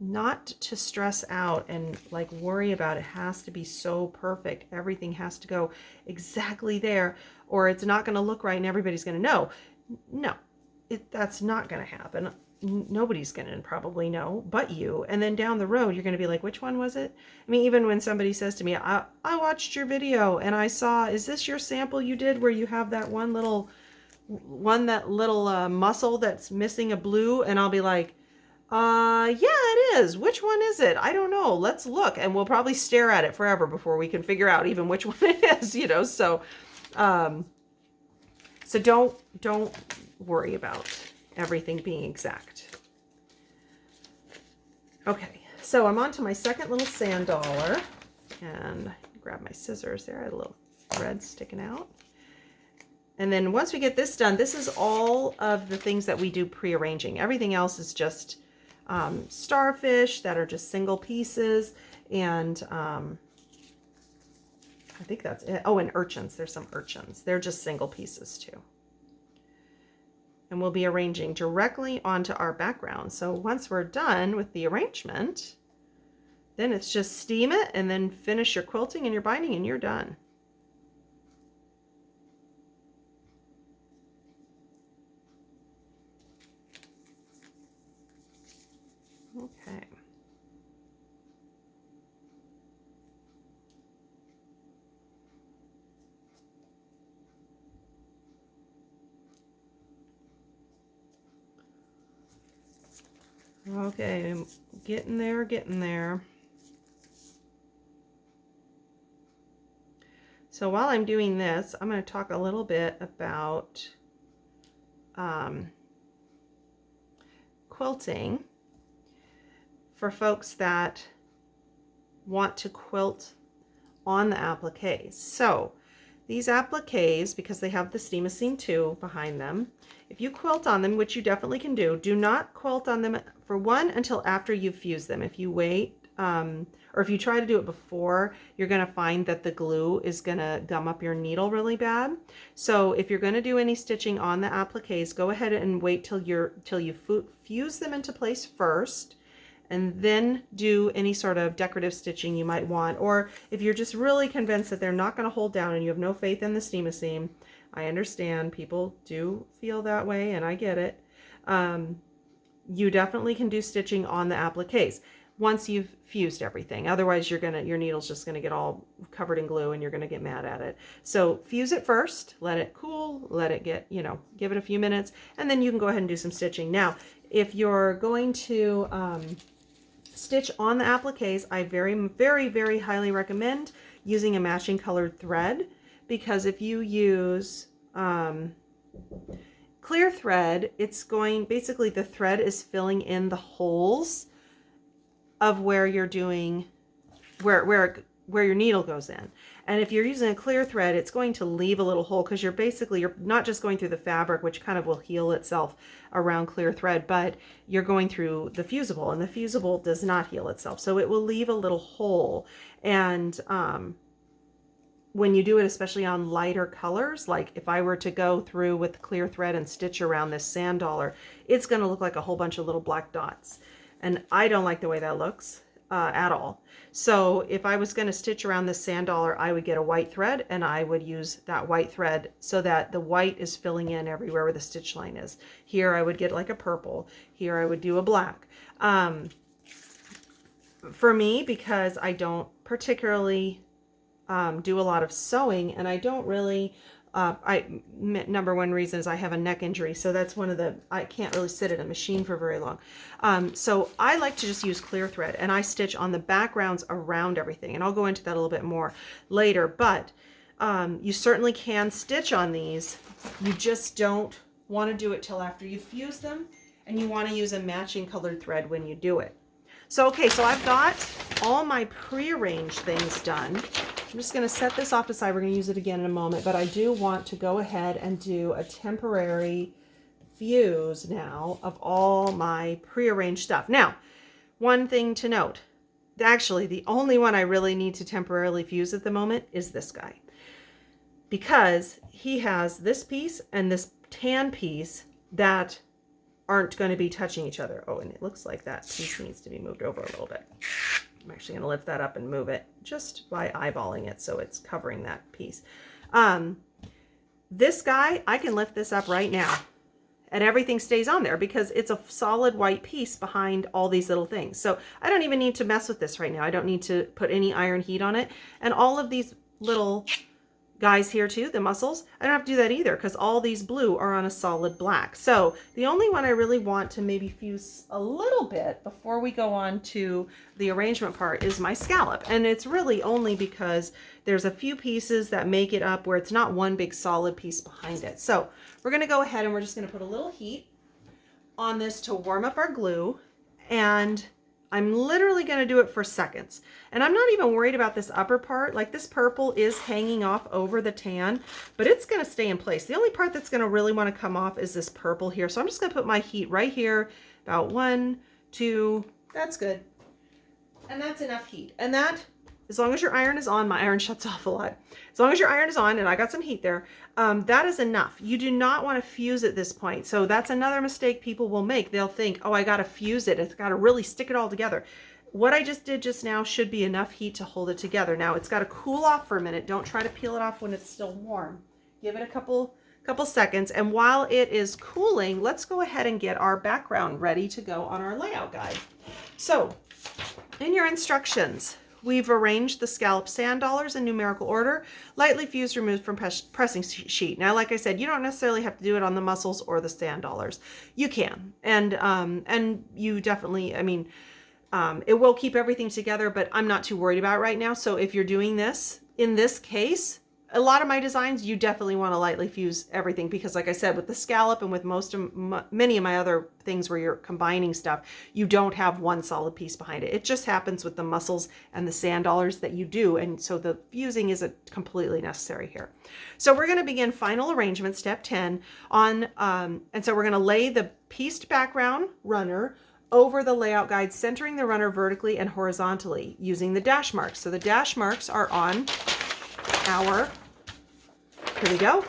Speaker 1: not to stress out and like worry about it has to be so perfect. Everything has to go exactly there or it's not going to look right and everybody's going to know. No, that's not going to happen. Nobody's going to probably know but you. And then down the road, you're going to be like, which one was it? I mean, even when somebody says to me, I watched your video and I saw, is this your sample you did where you have that little muscle that's missing a blue? And I'll be like, yeah, it is. Which one is it? I don't know. Let's look. And we'll probably stare at it forever before we can figure out even which one it is, you know? So, so don't worry about everything being exact. Okay, so I'm on to my second little sand dollar and grab my scissors there. I had a little thread sticking out. And then once we get this done, this is all of the things that we do pre-arranging. Everything else is just starfish that are just single pieces. And I think that's it. Oh, and urchins. There's some urchins. They're just single pieces too. And we'll be arranging directly onto our background. So once we're done with the arrangement, then it's just steam it and then finish your quilting and your binding and you're done. Okay. Okay, getting there, getting there. So while I'm doing this, I'm going to talk a little bit about quilting for folks that want to quilt on the appliques. So these appliques, because they have the steam-a-seam 2 behind them, if you quilt on them, which you definitely can do not quilt on them for one until after you've fused them. If you wait, or if you try to do it before, you're going to find that the glue is going to gum up your needle really bad. So if you're going to do any stitching on the appliques, go ahead and wait till you fuse them into place first, and then do any sort of decorative stitching you might want. Or if you're just really convinced that they're not going to hold down and you have no faith in the steam-a-seam, I understand people do feel that way and I get it. You definitely can do stitching on the appliques once you've fused everything. Otherwise your needle's just gonna get all covered in glue and you're gonna get mad at it. So fuse it first, let it cool, let it get, give it a few minutes, and then you can go ahead and do some stitching. Now, if you're going to stitch on the appliques, I very, very, very highly recommend using a matching colored thread, because if you use clear thread, basically the thread is filling in the holes of where you're doing, where your needle goes in. And if you're using a clear thread, it's going to leave a little hole, because you're not just going through the fabric, which kind of will heal itself around clear thread, but you're going through the fusible, and the fusible does not heal itself. So it will leave a little hole. And when you do it, especially on lighter colors, like if I were to go through with clear thread and stitch around this sand dollar, it's going to look like a whole bunch of little black dots. And I don't like the way that looks. at all. So if I was going to stitch around this sand dollar, I would get a white thread and I would use that white thread so that the white is filling in everywhere where the stitch line is. Here I would get like a purple. Here I would do a black. For me, because I don't particularly do a lot of sewing, and I don't really, number one reason is I have a neck injury, so that's one of the, I can't really sit at a machine for very long. So I like to just use clear thread, and I stitch on the backgrounds around everything, and I'll go into that a little bit more later, but you certainly can stitch on these. You just don't want to do it till after you fuse them, and you want to use a matching colored thread when you do it. So, okay, so I've got all my prearranged things done. I'm just going to set this off to the side. We're going to use it again in a moment, but I do want to go ahead and do a temporary fuse now of all my prearranged stuff. Now, one thing to note, actually the only one I really need to temporarily fuse at the moment is this guy, because he has this piece and this tan piece that aren't going to be touching each other. Oh, and it looks like that piece needs to be moved over a little bit. I'm actually going to lift that up and move it just by eyeballing it so it's covering that piece. This guy, I can lift this up right now and everything stays on there because it's a solid white piece behind all these little things. So I don't even need to mess with this right now. I don't need to put any iron heat on it. And all of these little guys here too, the muscles, I don't have to do that either because all these blue are on a solid black. So the only one I really want to maybe fuse a little bit before we go on to the arrangement part is my scallop. And it's really only because there's a few pieces that make it up where it's not one big solid piece behind it. So we're going to go ahead and we're just going to put a little heat on this to warm up our glue, and I'm literally going to do it for seconds. And I'm not even worried about this upper part. Like, this purple is hanging off over the tan, but it's going to stay in place. The only part that's going to really want to come off is this purple here. So I'm just going to put my heat right here, about 1, 2, that's good. And that's enough heat. And that, as long as your iron is on, my iron shuts off a lot. As long as your iron is on, and I got some heat there, that is enough. You do not want to fuse at this point. So that's another mistake people will make. They'll think, oh, I got to fuse it. It's got to really stick it all together. What I just did just now should be enough heat to hold it together. Now it's got to cool off for a minute. Don't try to peel it off when it's still warm. Give it a couple seconds. And while it is cooling, let's go ahead and get our background ready to go on our layout guide. So in your instructions, we've arranged the scallop sand dollars in numerical order, lightly fused, removed from pressing sheet. Now, like I said, you don't necessarily have to do it on the muscles or the sand dollars. You can, and you definitely, I mean, it will keep everything together, but I'm not too worried about it right now. So if you're doing this, in this case, a lot of my designs, you definitely want to lightly fuse everything because, like I said, with the scallop and with many of my other things where you're combining stuff, you don't have one solid piece behind it. It just happens with the muscles and the sand dollars that you do, and so the fusing isn't completely necessary here. So we're going to begin final arrangement, step 10, on, and so we're going to lay the pieced background runner over the layout guide, centering the runner vertically and horizontally using the dash marks. So the dash marks are on our, here we go.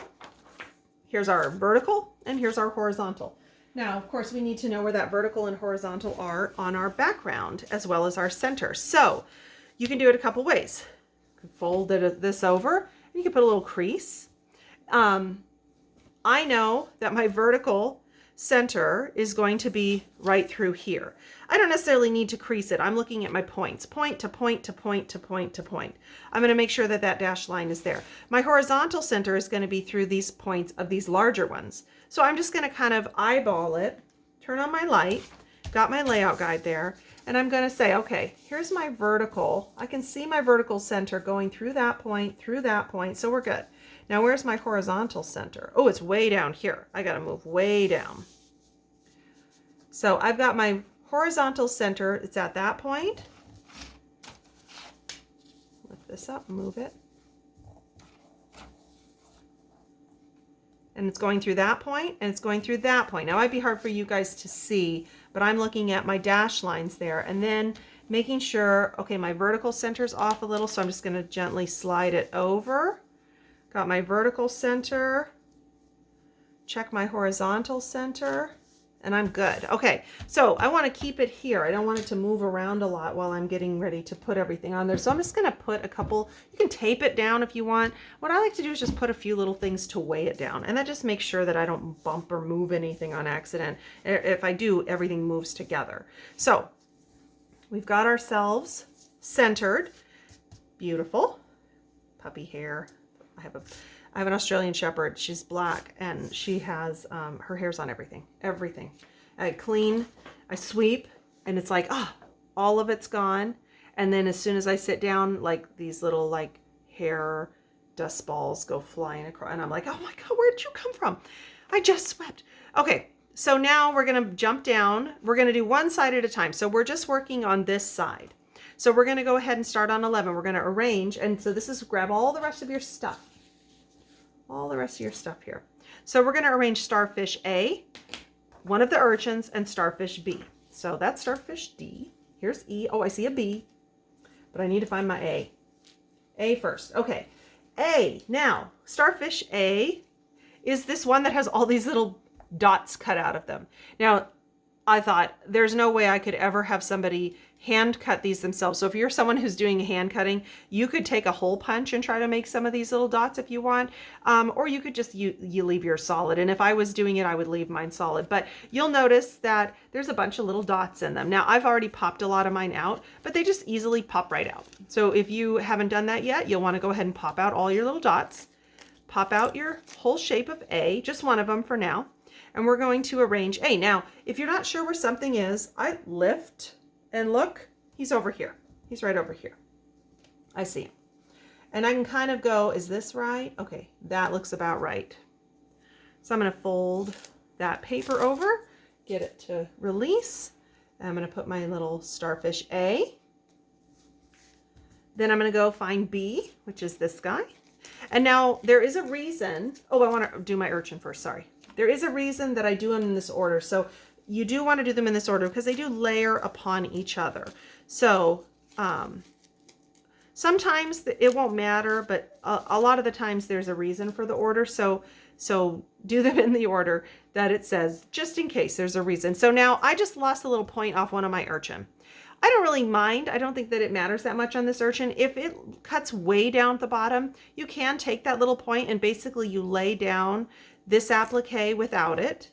Speaker 1: Here's our vertical and here's our horizontal. Now, of course, we need to know where that vertical and horizontal are on our background as well as our center. So you can do it a couple ways. You can fold this over and you can put a little crease. I know that my vertical center is going to be right through here. I don't necessarily need to crease it. I'm looking at my points, point to point to point to point to point. I'm going to make sure that that dashed line is there. My horizontal center is going to be through these points of these larger ones. So I'm just going to kind of eyeball it, turn on my light, got my layout guide there, and I'm going to say, okay, here's my vertical. I can see my vertical center going through that point, so we're good. Now, where's my horizontal center? Oh, it's way down here. I got to move way down. So I've got my horizontal center. It's at that point. Lift this up, move it. And it's going through that point, and it's going through that point. Now, it might be hard for you guys to see, but I'm looking at my dash lines there, and then making sure, okay, my vertical center's off a little, so I'm just going to gently slide it over. Got my vertical center, check my horizontal center, and I'm good. Okay, so I want to keep it here. I don't want it to move around a lot while I'm getting ready to put everything on there. So I'm just going to put a couple, you can tape it down if you want. What I like to do is just put a few little things to weigh it down. And that just makes sure that I don't bump or move anything on accident. If I do, everything moves together. So we've got ourselves centered. Beautiful. Puppy hair. I have an Australian Shepherd. She's black and she has, her hair's on everything. I clean, I sweep, and it's like, all of it's gone. And then as soon as I sit down, like these little like hair dust balls go flying across. And I'm like, oh my God, where did you come from? I just swept. Okay, so now we're gonna jump down. We're gonna do one side at a time. So we're just working on this side. So we're gonna go ahead and start on 11. We're gonna arrange. And so this is grab all the rest of your stuff. All the rest of your stuff here. So we're going to arrange starfish A, one of the urchins, and starfish B. So that's starfish D. Here's E. Oh, I see a B, but I need to find my A. A first. Okay. A. Now, starfish A is this one that has all these little dots cut out of them. Now, I thought there's no way I could ever have somebody hand cut these themselves. So if you're someone who's doing hand cutting, you could take a hole punch and try to make some of these little dots if you want. Or you could just, you leave yours solid. And if I was doing it, I would leave mine solid. But you'll notice that there's a bunch of little dots in them. Now I've already popped a lot of mine out, but they just easily pop right out. So if you haven't done that yet, you'll want to go ahead and pop out all your little dots. Pop out your whole shape of A, just one of them for now. And we're going to arrange A. Now, if you're not sure where something is, I lift and look, he's over here. He's right over here. I see him. And I can kind of go, is this right? Okay, that looks about right. So I'm going to fold that paper over, get it to release. I'm going to put my little starfish A. Then I'm going to go find B, which is this guy. And now there is a reason. Oh, I want to do my urchin first. Sorry. There is a reason that I do them in this order. So you do want to do them in this order because they do layer upon each other. So sometimes it won't matter, but a lot of the times there's a reason for the order. So do them in the order that it says, just in case there's a reason. So now I just lost a little point off one of my urchin. I don't really mind. I don't think that it matters that much on this urchin. If it cuts way down at the bottom, you can take that little point and basically you lay down this applique without it.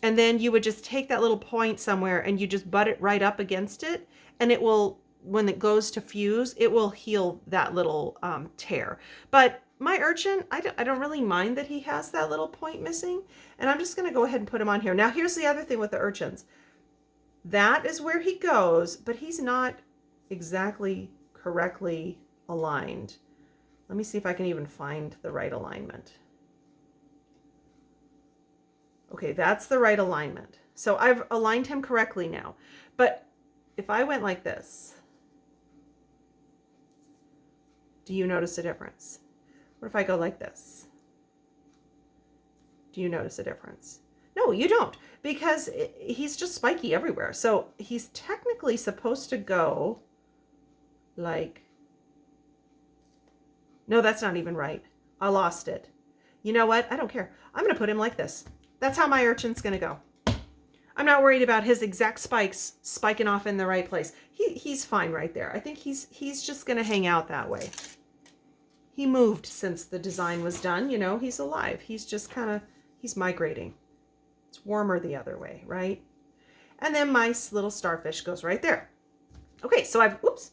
Speaker 1: And then you would just take that little point somewhere and you just butt it right up against it. And it will, when it goes to fuse, it will heal that little tear. But my urchin, I don't really mind that he has that little point missing. And I'm just going to go ahead and put him on here. Now, here's the other thing with the urchins. That is where he goes, but he's not exactly correctly aligned. Let me see if I can even find the right alignment. Okay, that's the right alignment. So I've aligned him correctly now. But if I went like this, do you notice a difference? What if I go like this? Do you notice a difference? No, you don't, because he's just spiky everywhere. So he's technically supposed to go like, no, that's not even right. I lost it. You know what? I don't care. I'm going to put him like this. That's how my urchin's going to go. I'm not worried about his exact spikes spiking off in the right place. He's fine right there. I think he's just going to hang out that way. He moved since the design was done. You know, he's alive. He's just kind of, he's migrating. It's warmer the other way, right? And then my little starfish goes right there. Okay, so oops,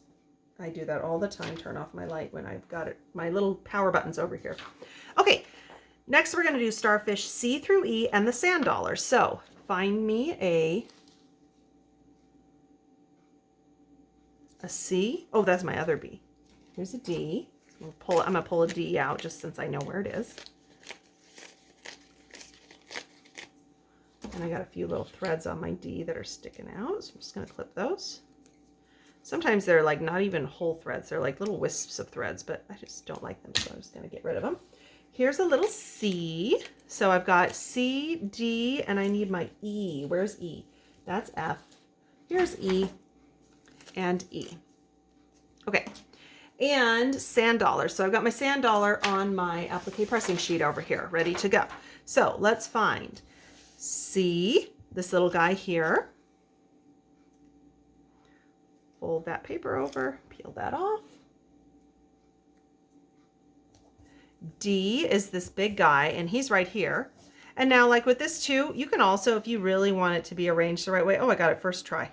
Speaker 1: I do that all the time. Turn off my light when I've got it. My little power button's over here. Okay, next we're going to do starfish C through E and the sand dollar. So find me a C. Oh, that's my other B. Here's a D. I'm going to pull a D out just since I know where it is. And I got a few little threads on my D that are sticking out, so I'm just going to clip those. Sometimes they're like not even whole threads. They're like little wisps of threads, but I just don't like them, so I'm just going to get rid of them. Here's a little C. So I've got C, D, and I need my E. Where's E? That's F. Here's E and E. Okay. And sand dollar. So I've got my sand dollar on my applique pressing sheet over here, ready to go. So let's find C, this little guy here. Fold that paper over, peel that off. D is this big guy, and he's right here. And now, like with this too, you can also, if you really want it to be arranged the right way, oh, I got it first try.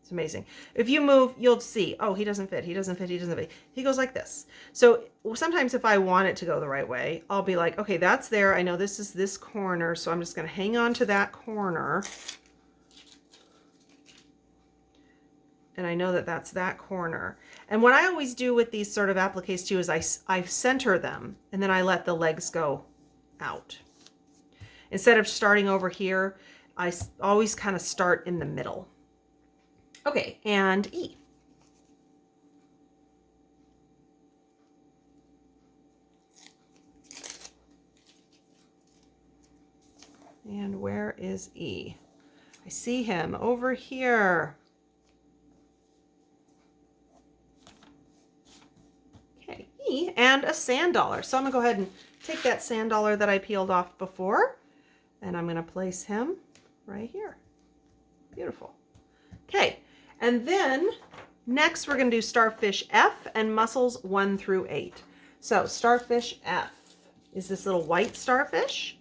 Speaker 1: It's amazing. If you move, you'll see, oh, he doesn't fit, he doesn't fit, he doesn't fit. He goes like this. So sometimes if I want it to go the right way, I'll be like, okay, that's there. I know this is this corner, so I'm just going to hang on to that corner. And I know that that's that corner. And what I always do with these sort of appliques too is I center them, and then I let the legs go out. Instead of starting over here, I always kind of start in the middle. Okay, and E. And where is E? I see him over here. Okay, E and a sand dollar. So I'm gonna go ahead and take that sand dollar that I peeled off before, and I'm gonna place him right here. Beautiful. Okay, and then next we're gonna do starfish F and mussels 1 through 8. So starfish F is this little white starfish.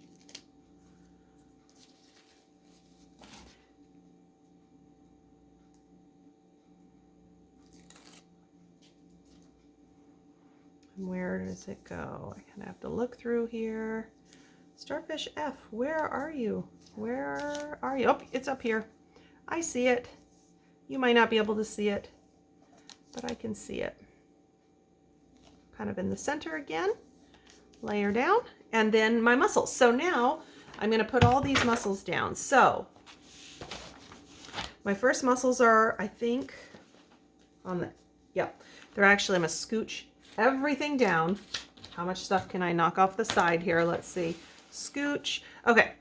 Speaker 1: Where does it go? I kind of have to look through here. Starfish F, where are you? Where are you? Oh, it's up here. I see it. You might not be able to see it, but I can see it. Kind of in the center again. Layer down, and then my mussels. So now I'm going to put all these mussels down. So my first mussels are, I think, on the, yep, they're actually, I'm going to scooch everything down. How much stuff can I knock off the side here? Let's see. Scooch. Okay.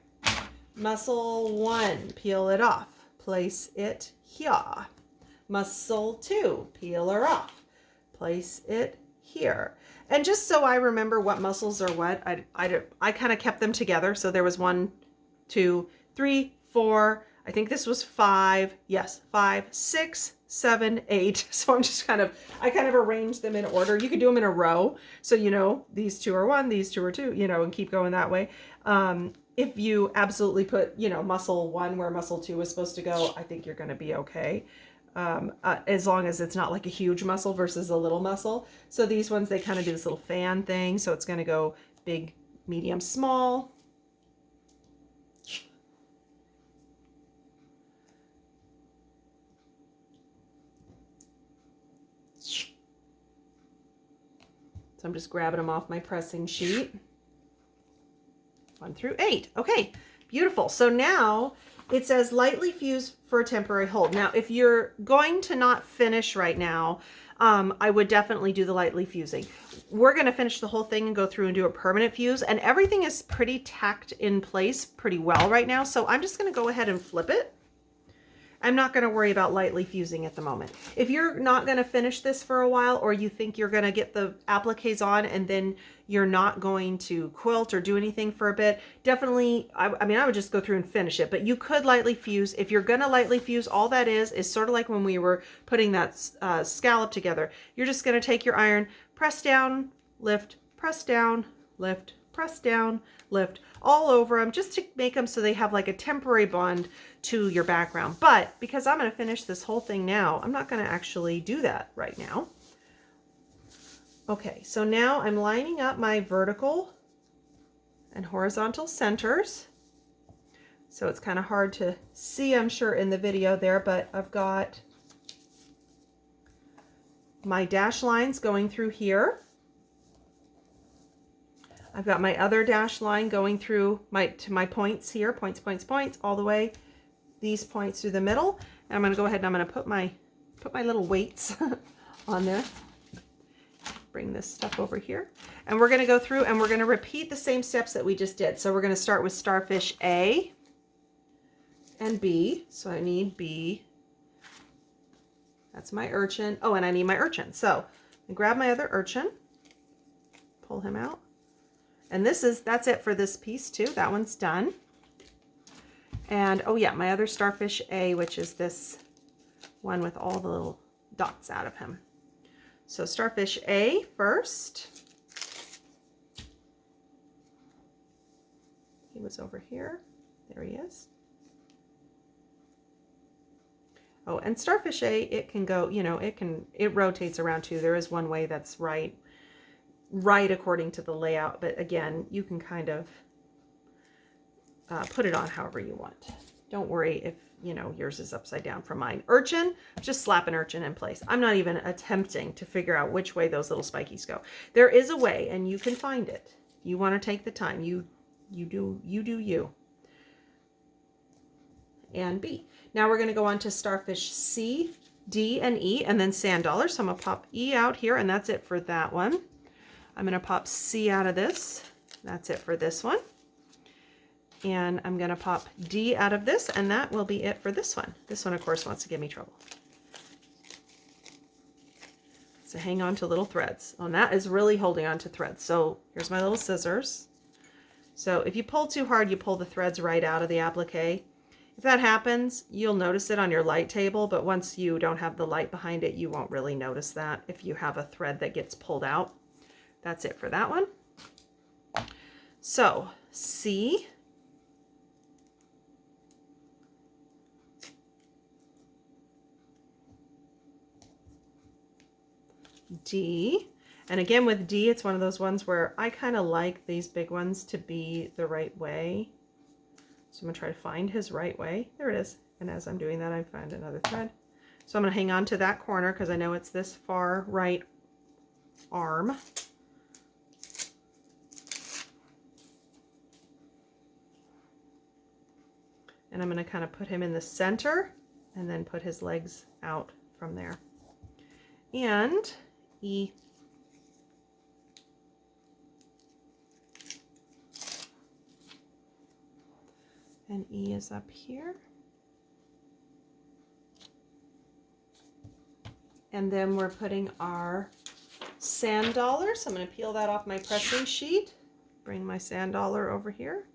Speaker 1: Mussel 1, peel it off. Place it here. Mussel 2, peel her off. Place it here. And just so I remember what mussels are what, I kind of kept them together. So there was 1, 2, 3, 4. I think this was 5. Yes, 5, 6, 7, 8. So I'm just kind of arranged them in order. You could do them in a row. So, you know, these 2 are 1, these 2 are 2, you know, and keep going that way. If you absolutely put, you know, mussel 1 where mussel 2 was supposed to go, I think you're going to be okay. As long as it's not like a huge mussel versus a little mussel. So these ones, they kind of do this little fan thing. So it's going to go big, medium, small. So I'm just grabbing them off my pressing sheet. 1 through 8. Okay, beautiful. So now it says lightly fuse for a temporary hold. Now, if you're going to not finish right now, I would definitely do the lightly fusing. We're going to finish the whole thing and go through and do a permanent fuse, and everything is pretty tacked in place pretty well right now. So I'm just going to go ahead and flip it. I'm not going to worry about lightly fusing at the moment. If you're not going to finish this for a while, or you think you're going to get the appliques on and then you're not going to quilt or do anything for a bit, definitely, I mean, I would just go through and finish it. But you could lightly fuse. If you're going to lightly fuse, all that is sort of like when we were putting that scallop together. You're just going to take your iron, press down, lift, press down, lift, press down, lift, all over them, just to make them so they have like a temporary bond to your background. But because I'm going to finish this whole thing now, I'm not going to actually do that right now. Okay, so now I'm lining up my vertical and horizontal centers. So it's kind of hard to see, I'm sure, in the video there, but I've got my dash lines going through here. I've got my other dash line going through to my points here, points, points, points, all the way, these points through the middle. And I'm going to go ahead and I'm going to put my little weights on there. Bring this stuff over here. And we're going to go through and we're going to repeat the same steps that we just did. So we're going to start with starfish A and B. So I need B. That's my urchin. Oh, and I need my urchin. So I grab my other urchin, pull him out. And that's it for this piece too. That one's done. And oh yeah, my other Starfish A, which is this one with all the little dots out of him. So Starfish A first. He was over here. There he is. Oh, and Starfish A, it can go, you know, it rotates around too. There is one way that's right according to the layout, but again, you can kind of put it on however you want. Don't worry if, you know, yours is upside down from mine. Urchin, just slap an urchin in place. I'm not even attempting to figure out which way those little spikies go. There is a way, and you can find it. You want to take the time. You do you. And B. Now we're going to go on to Starfish C, D, and E, and then Sand Dollar. So I'm going to pop E out here, and that's it for that one. I'm going to pop C out of this. That's it for this one. And I'm going to pop D out of this, and that will be it for this one. This one, of course, wants to give me trouble. So hang on to little threads. Oh, and that is really holding on to threads. So here's my little scissors. So if you pull too hard, you pull the threads right out of the applique. If that happens, you'll notice it on your light table, but once you don't have the light behind it, you won't really notice that if you have a thread that gets pulled out. That's it for that one. So C, D, and again with D, it's one of those ones where I kind of like these big ones to be the right way. So I'm going to try to find his right way. There it is. And as I'm doing that, I find another thread. So I'm going to hang on to that corner because I know it's this far right arm. And I'm going to kind of put him in the center and then put his legs out from there. And E. And E is up here. And then we're putting our Sand Dollar. So I'm going to peel that off my pressing sheet. Bring my Sand Dollar over here.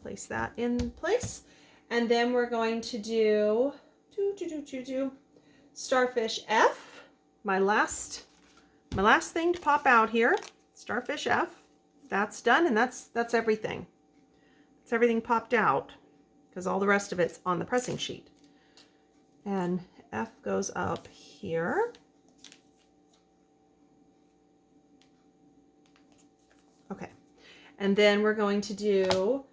Speaker 1: Place that in place. And then we're going to do Starfish F. My last thing to pop out here. Starfish F. That's done, and that's everything. It's everything popped out because all the rest of it's on the pressing sheet. And F goes up here. Okay. And then we're going to do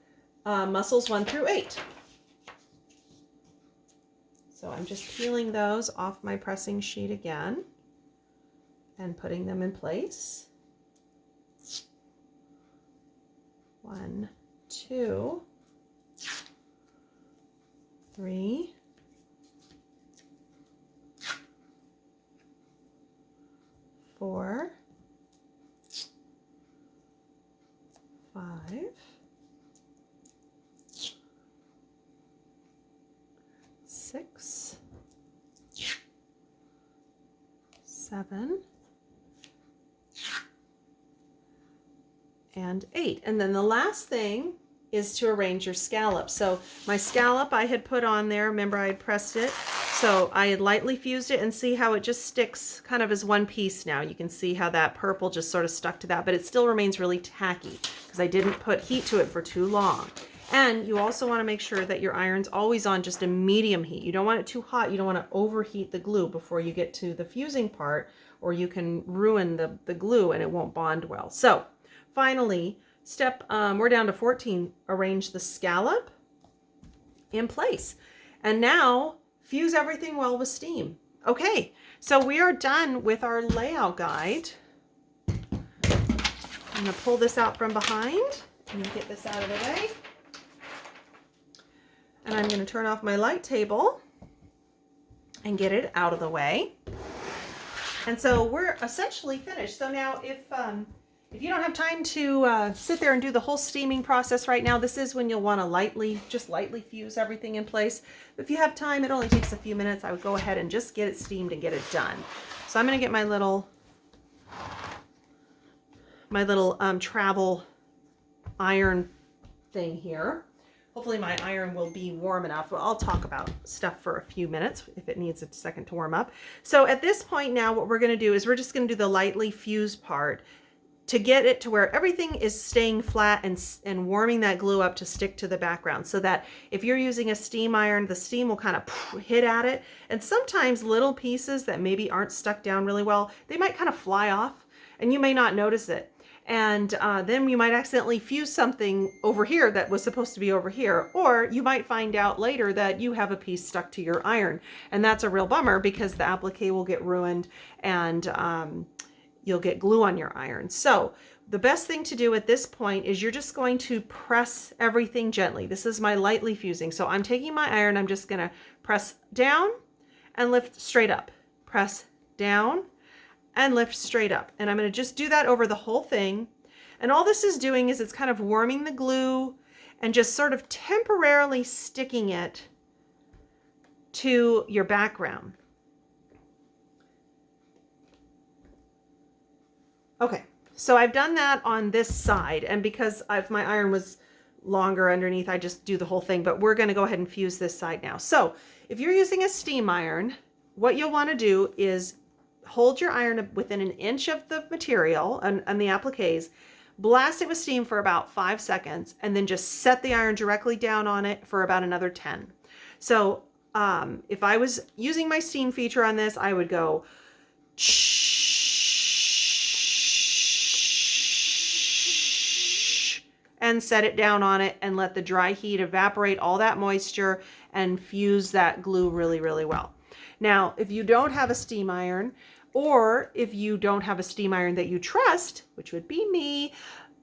Speaker 1: muscles 1 through 8. So I'm just peeling those off my pressing sheet again and putting them in place. 1, 2, 3, 4, 5, 6, 7, and 8. And then the last thing is to arrange your scallop. So my scallop I had put on there, remember I had pressed it, so I had lightly fused it, and see how it just sticks kind of as one piece now. You can see how that purple just sort of stuck to that, but it still remains really tacky because I didn't put heat to it for too long. And you also want to make sure that your iron's always on just a medium heat. You don't want it too hot. You don't want to overheat the glue before you get to the fusing part, or you can ruin the glue and it won't bond well. So finally, we're down to 14, arrange the scallop in place. And now fuse everything well with steam. Okay, so we are done with our layout guide. I'm gonna pull this out from behind and get this out of the way. And I'm gonna turn off my light table and get it out of the way. And so we're essentially finished. So now if you don't have time to sit there and do the whole steaming process right now, this is when you'll want to just lightly fuse everything in place. But if you have time, it only takes a few minutes. I would go ahead and just get it steamed and get it done. So I'm going to get my little travel iron thing here. hopefully my iron will be warm enough. Well, I'll talk about stuff for a few minutes if it needs a second to warm up. So at this point now, what we're going to do is we're just going to do the lightly fused part to get it to where everything is staying flat and warming that glue up to stick to the background, so that if you're using a steam iron, the steam will kind of hit at it. And sometimes little pieces that maybe aren't stuck down really well, they might kind of fly off and you may not notice it. And then you might accidentally fuse something over here that was supposed to be over here. Or you might find out later that you have a piece stuck to your iron. And that's a real bummer, because the applique will get ruined and you'll get glue on your iron. So the best thing to do at this point is you're just going to press everything gently. This is my lightly fusing. So I'm taking my iron, I'm just gonna press down and lift straight up. Press down and lift straight up. And I'm gonna just do that over the whole thing. And all this is doing is it's kind of warming the glue and just sort of temporarily sticking it to your background. Okay, so I've done that on this side, and because my iron was longer underneath, I just do the whole thing, but we're gonna go ahead and fuse this side now. So if you're using a steam iron, what you'll wanna do is hold your iron within an inch of the material and the appliques, blast it with steam for about 5 seconds, and then just set the iron directly down on it for about another 10. So if I was using my steam feature on this, I would go and set it down on it and let the dry heat evaporate all that moisture and fuse that glue really, really well. Now, if you don't have a steam iron, or if you don't have a steam iron that you trust, which would be me,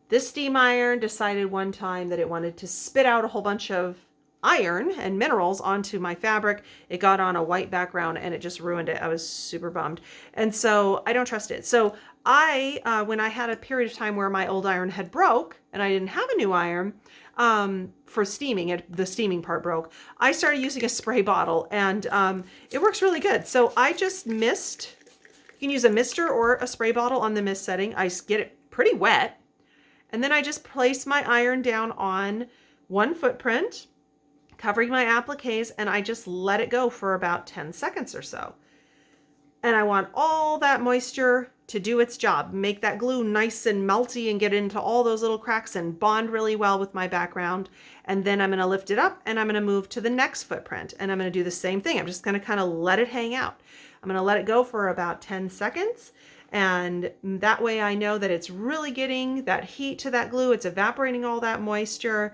Speaker 1: this steam iron decided one time that it wanted to spit out a whole bunch of iron and minerals onto my fabric. It got on a white background and it just ruined it. I was super bummed. And so I don't trust it. So when I had a period of time where my old iron had broke and I didn't have a new iron for steaming, the steaming part broke, I started using a spray bottle, and it works really good. So I just mist. You can use a mister or a spray bottle on the mist setting. I get it pretty wet, and then I just place my iron down on one footprint, covering my appliques, and I just let it go for about 10 seconds or so. And I want all that moisture to do its job, make that glue nice and melty and get into all those little cracks and bond really well with my background. And then I'm going to lift it up and I'm going to move to the next footprint, and I'm going to do the same thing. I'm just going to kind of let it hang out. I'm going to let it go for about 10 seconds. And that way I know that it's really getting that heat to that glue. It's evaporating all that moisture.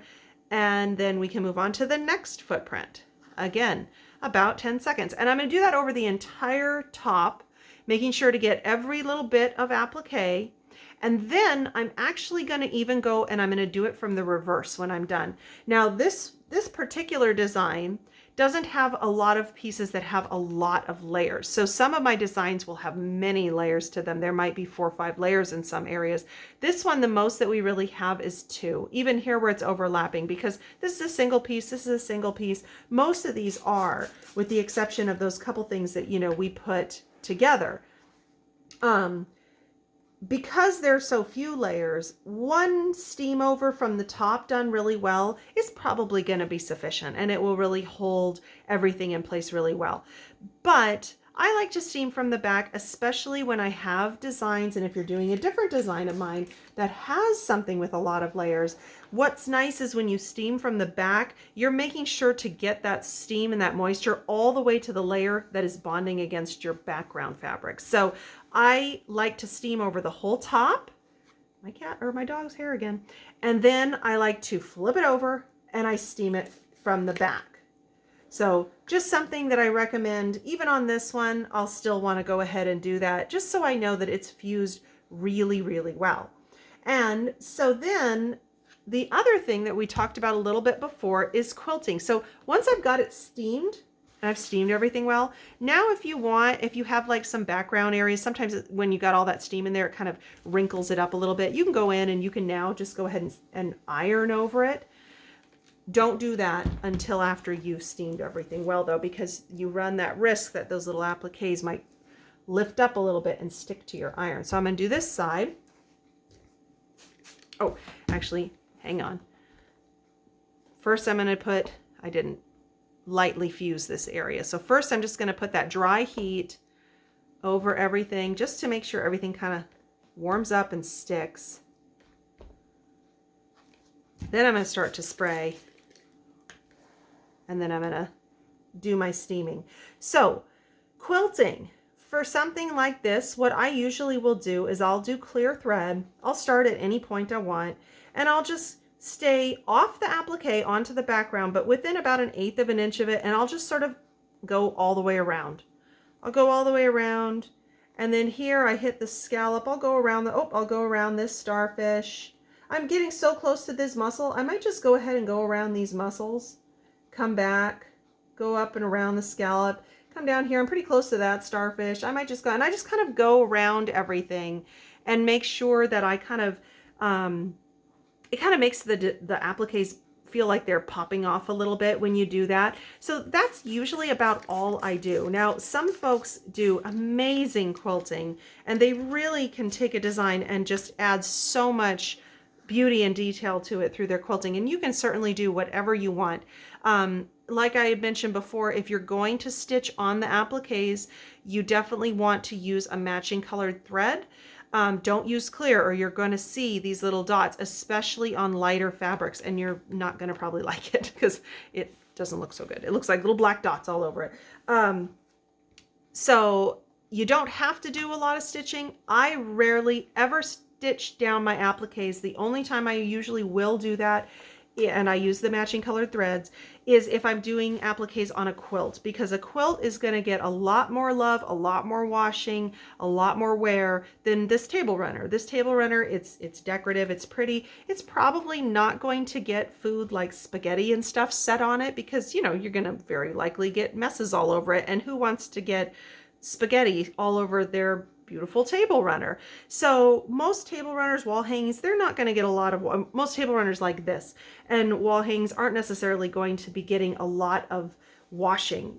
Speaker 1: And then we can move on to the next footprint. Again, about 10 seconds. And I'm going to do that over the entire top, making sure to get every little bit of applique. And then I'm actually going to even go and I'm going to do it from the reverse when I'm done. Now this particular design doesn't have a lot of pieces that have a lot of layers. So some of my designs will have many layers to them. There might be 4 or 5 layers in some areas. This one, the most that we really have is 2, even here where it's overlapping, because this is a single piece, this is a single piece. Most of these are, with the exception of those couple things that, we put together. Because there's so few layers, one steam over from the top done really well is probably going to be sufficient, and it will really hold everything in place really well. But I like to steam from the back, especially when I have designs, and if you're doing a different design of mine that has something with a lot of layers, what's nice is when you steam from the back, you're making sure to get that steam and that moisture all the way to the layer that is bonding against your background fabric. So I like to steam over the whole top, my cat or my dog's hair again, and then I like to flip it over and I steam it from the back. So just something that I recommend. Even on this one, I'll still want to go ahead and do that just so I know that it's fused really, really well. And so then the other thing that we talked about a little bit before is quilting. So once I've got it steamed, and I've steamed everything well, now if you have like some background areas, sometimes when you got all that steam in there, it kind of wrinkles it up a little bit. You can go in and you can now just go ahead and iron over it. Don't do that until after you've steamed everything well, though, because you run that risk that those little appliques might lift up a little bit and stick to your iron. So I'm going to do this side. Oh, actually, hang on. First I'm going to put, I didn't lightly fuse this area. So first I'm just going to put that dry heat over everything just to make sure everything kind of warms up and sticks. Then I'm going to start to spray, and then I'm going to do my steaming. So quilting, for something like this, what I usually will do is I'll do clear thread. I'll start at any point I want, and I'll just stay off the applique onto the background, but within about 1/8 of an inch of it, and I'll just sort of go all the way around. I'll go all the way around, and then here I hit the scallop. I'll go around the, I'll go around this starfish. I'm getting so close to this mussel, I might just go ahead and go around these mussels, come back, go up and around the scallop, come down here. I'm pretty close to that starfish. I might just go, and I just kind of go around everything and make sure that I kind of, it kind of makes the appliques feel like they're popping off a little bit when you do that. So that's usually about all I do. Now, some folks do amazing quilting, and they really can take a design and just add so much beauty and detail to it through their quilting, and you can certainly do whatever you want. Like I had mentioned before, if you're going to stitch on the appliques, you definitely want to use a matching colored thread. Don't use clear, or you're going to see these little dots, especially on lighter fabrics, and you're not going to probably like it because it doesn't look so good. It looks like little black dots all over it. So you don't have to do a lot of stitching. I rarely ever stitch down my appliques. The only time I usually will do that, and I use the matching colored threads, is if I'm doing appliques on a quilt, because a quilt is going to get a lot more love, a lot more washing, a lot more wear than this table runner. This table runner, it's decorative, it's pretty. It's probably not going to get food like spaghetti and stuff set on it, because, you know, you're going to very likely get messes all over it, and who wants to get spaghetti all over their beautiful table runner? So most table runners, wall hangings, they're not going to get a lot of, most table runners like this and wall hangings aren't necessarily going to be getting a lot of washing.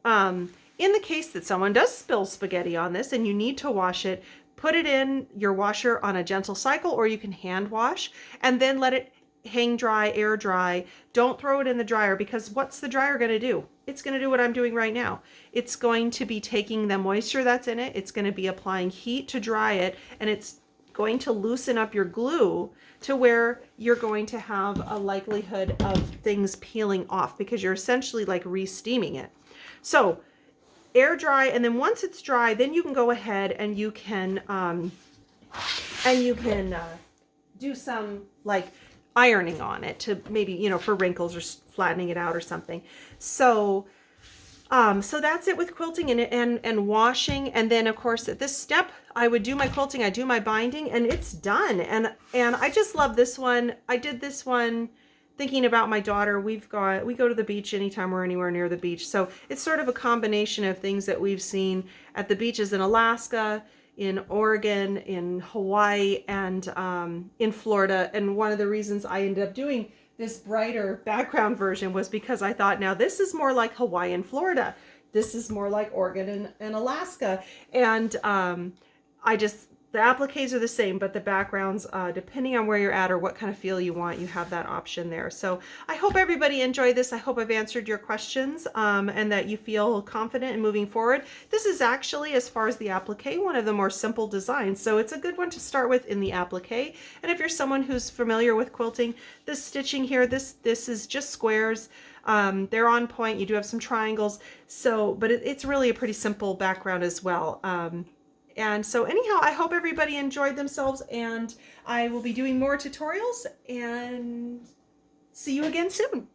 Speaker 1: In the case that someone does spill spaghetti on this and you need to wash it, put it in your washer on a gentle cycle, or you can hand wash and then let it hang dry, air dry. Don't throw it in the dryer, because what's the dryer going to do? It's going to do what I'm doing right now. It's going to be taking the moisture that's in it. It's going to be applying heat to dry it, and it's going to loosen up your glue to where you're going to have a likelihood of things peeling off, because you're essentially like re-steaming it. So air dry, and then once it's dry, then you can go ahead and you can do some like ironing on it to maybe, you know, for wrinkles or flattening it out or something. So so that's it with quilting and washing. And then of course at this step I would do my quilting, I do my binding, and it's done. And I just love this one. I did this one thinking about my daughter. We go to the beach anytime we're anywhere near the beach. So it's sort of a combination of things that we've seen at the beaches in Alaska, in Oregon, in Hawaii, and in Florida. And one of the reasons I ended up doing this brighter background version was because I thought, now this is more like Hawaii and Florida. This is more like Oregon and Alaska. And the appliques are the same, but the backgrounds, depending on where you're at or what kind of feel you want, you have that option there. So I hope everybody enjoyed this. I hope I've answered your questions, and that you feel confident in moving forward. This is actually, as far as the applique, one of the more simple designs. So it's a good one to start with in the applique. And if you're someone who's familiar with quilting, this stitching here, this is just squares. They're on point. You do have some triangles. So, but it's really a pretty simple background as well. And so anyhow, I hope everybody enjoyed themselves, and I will be doing more tutorials, and see you again soon.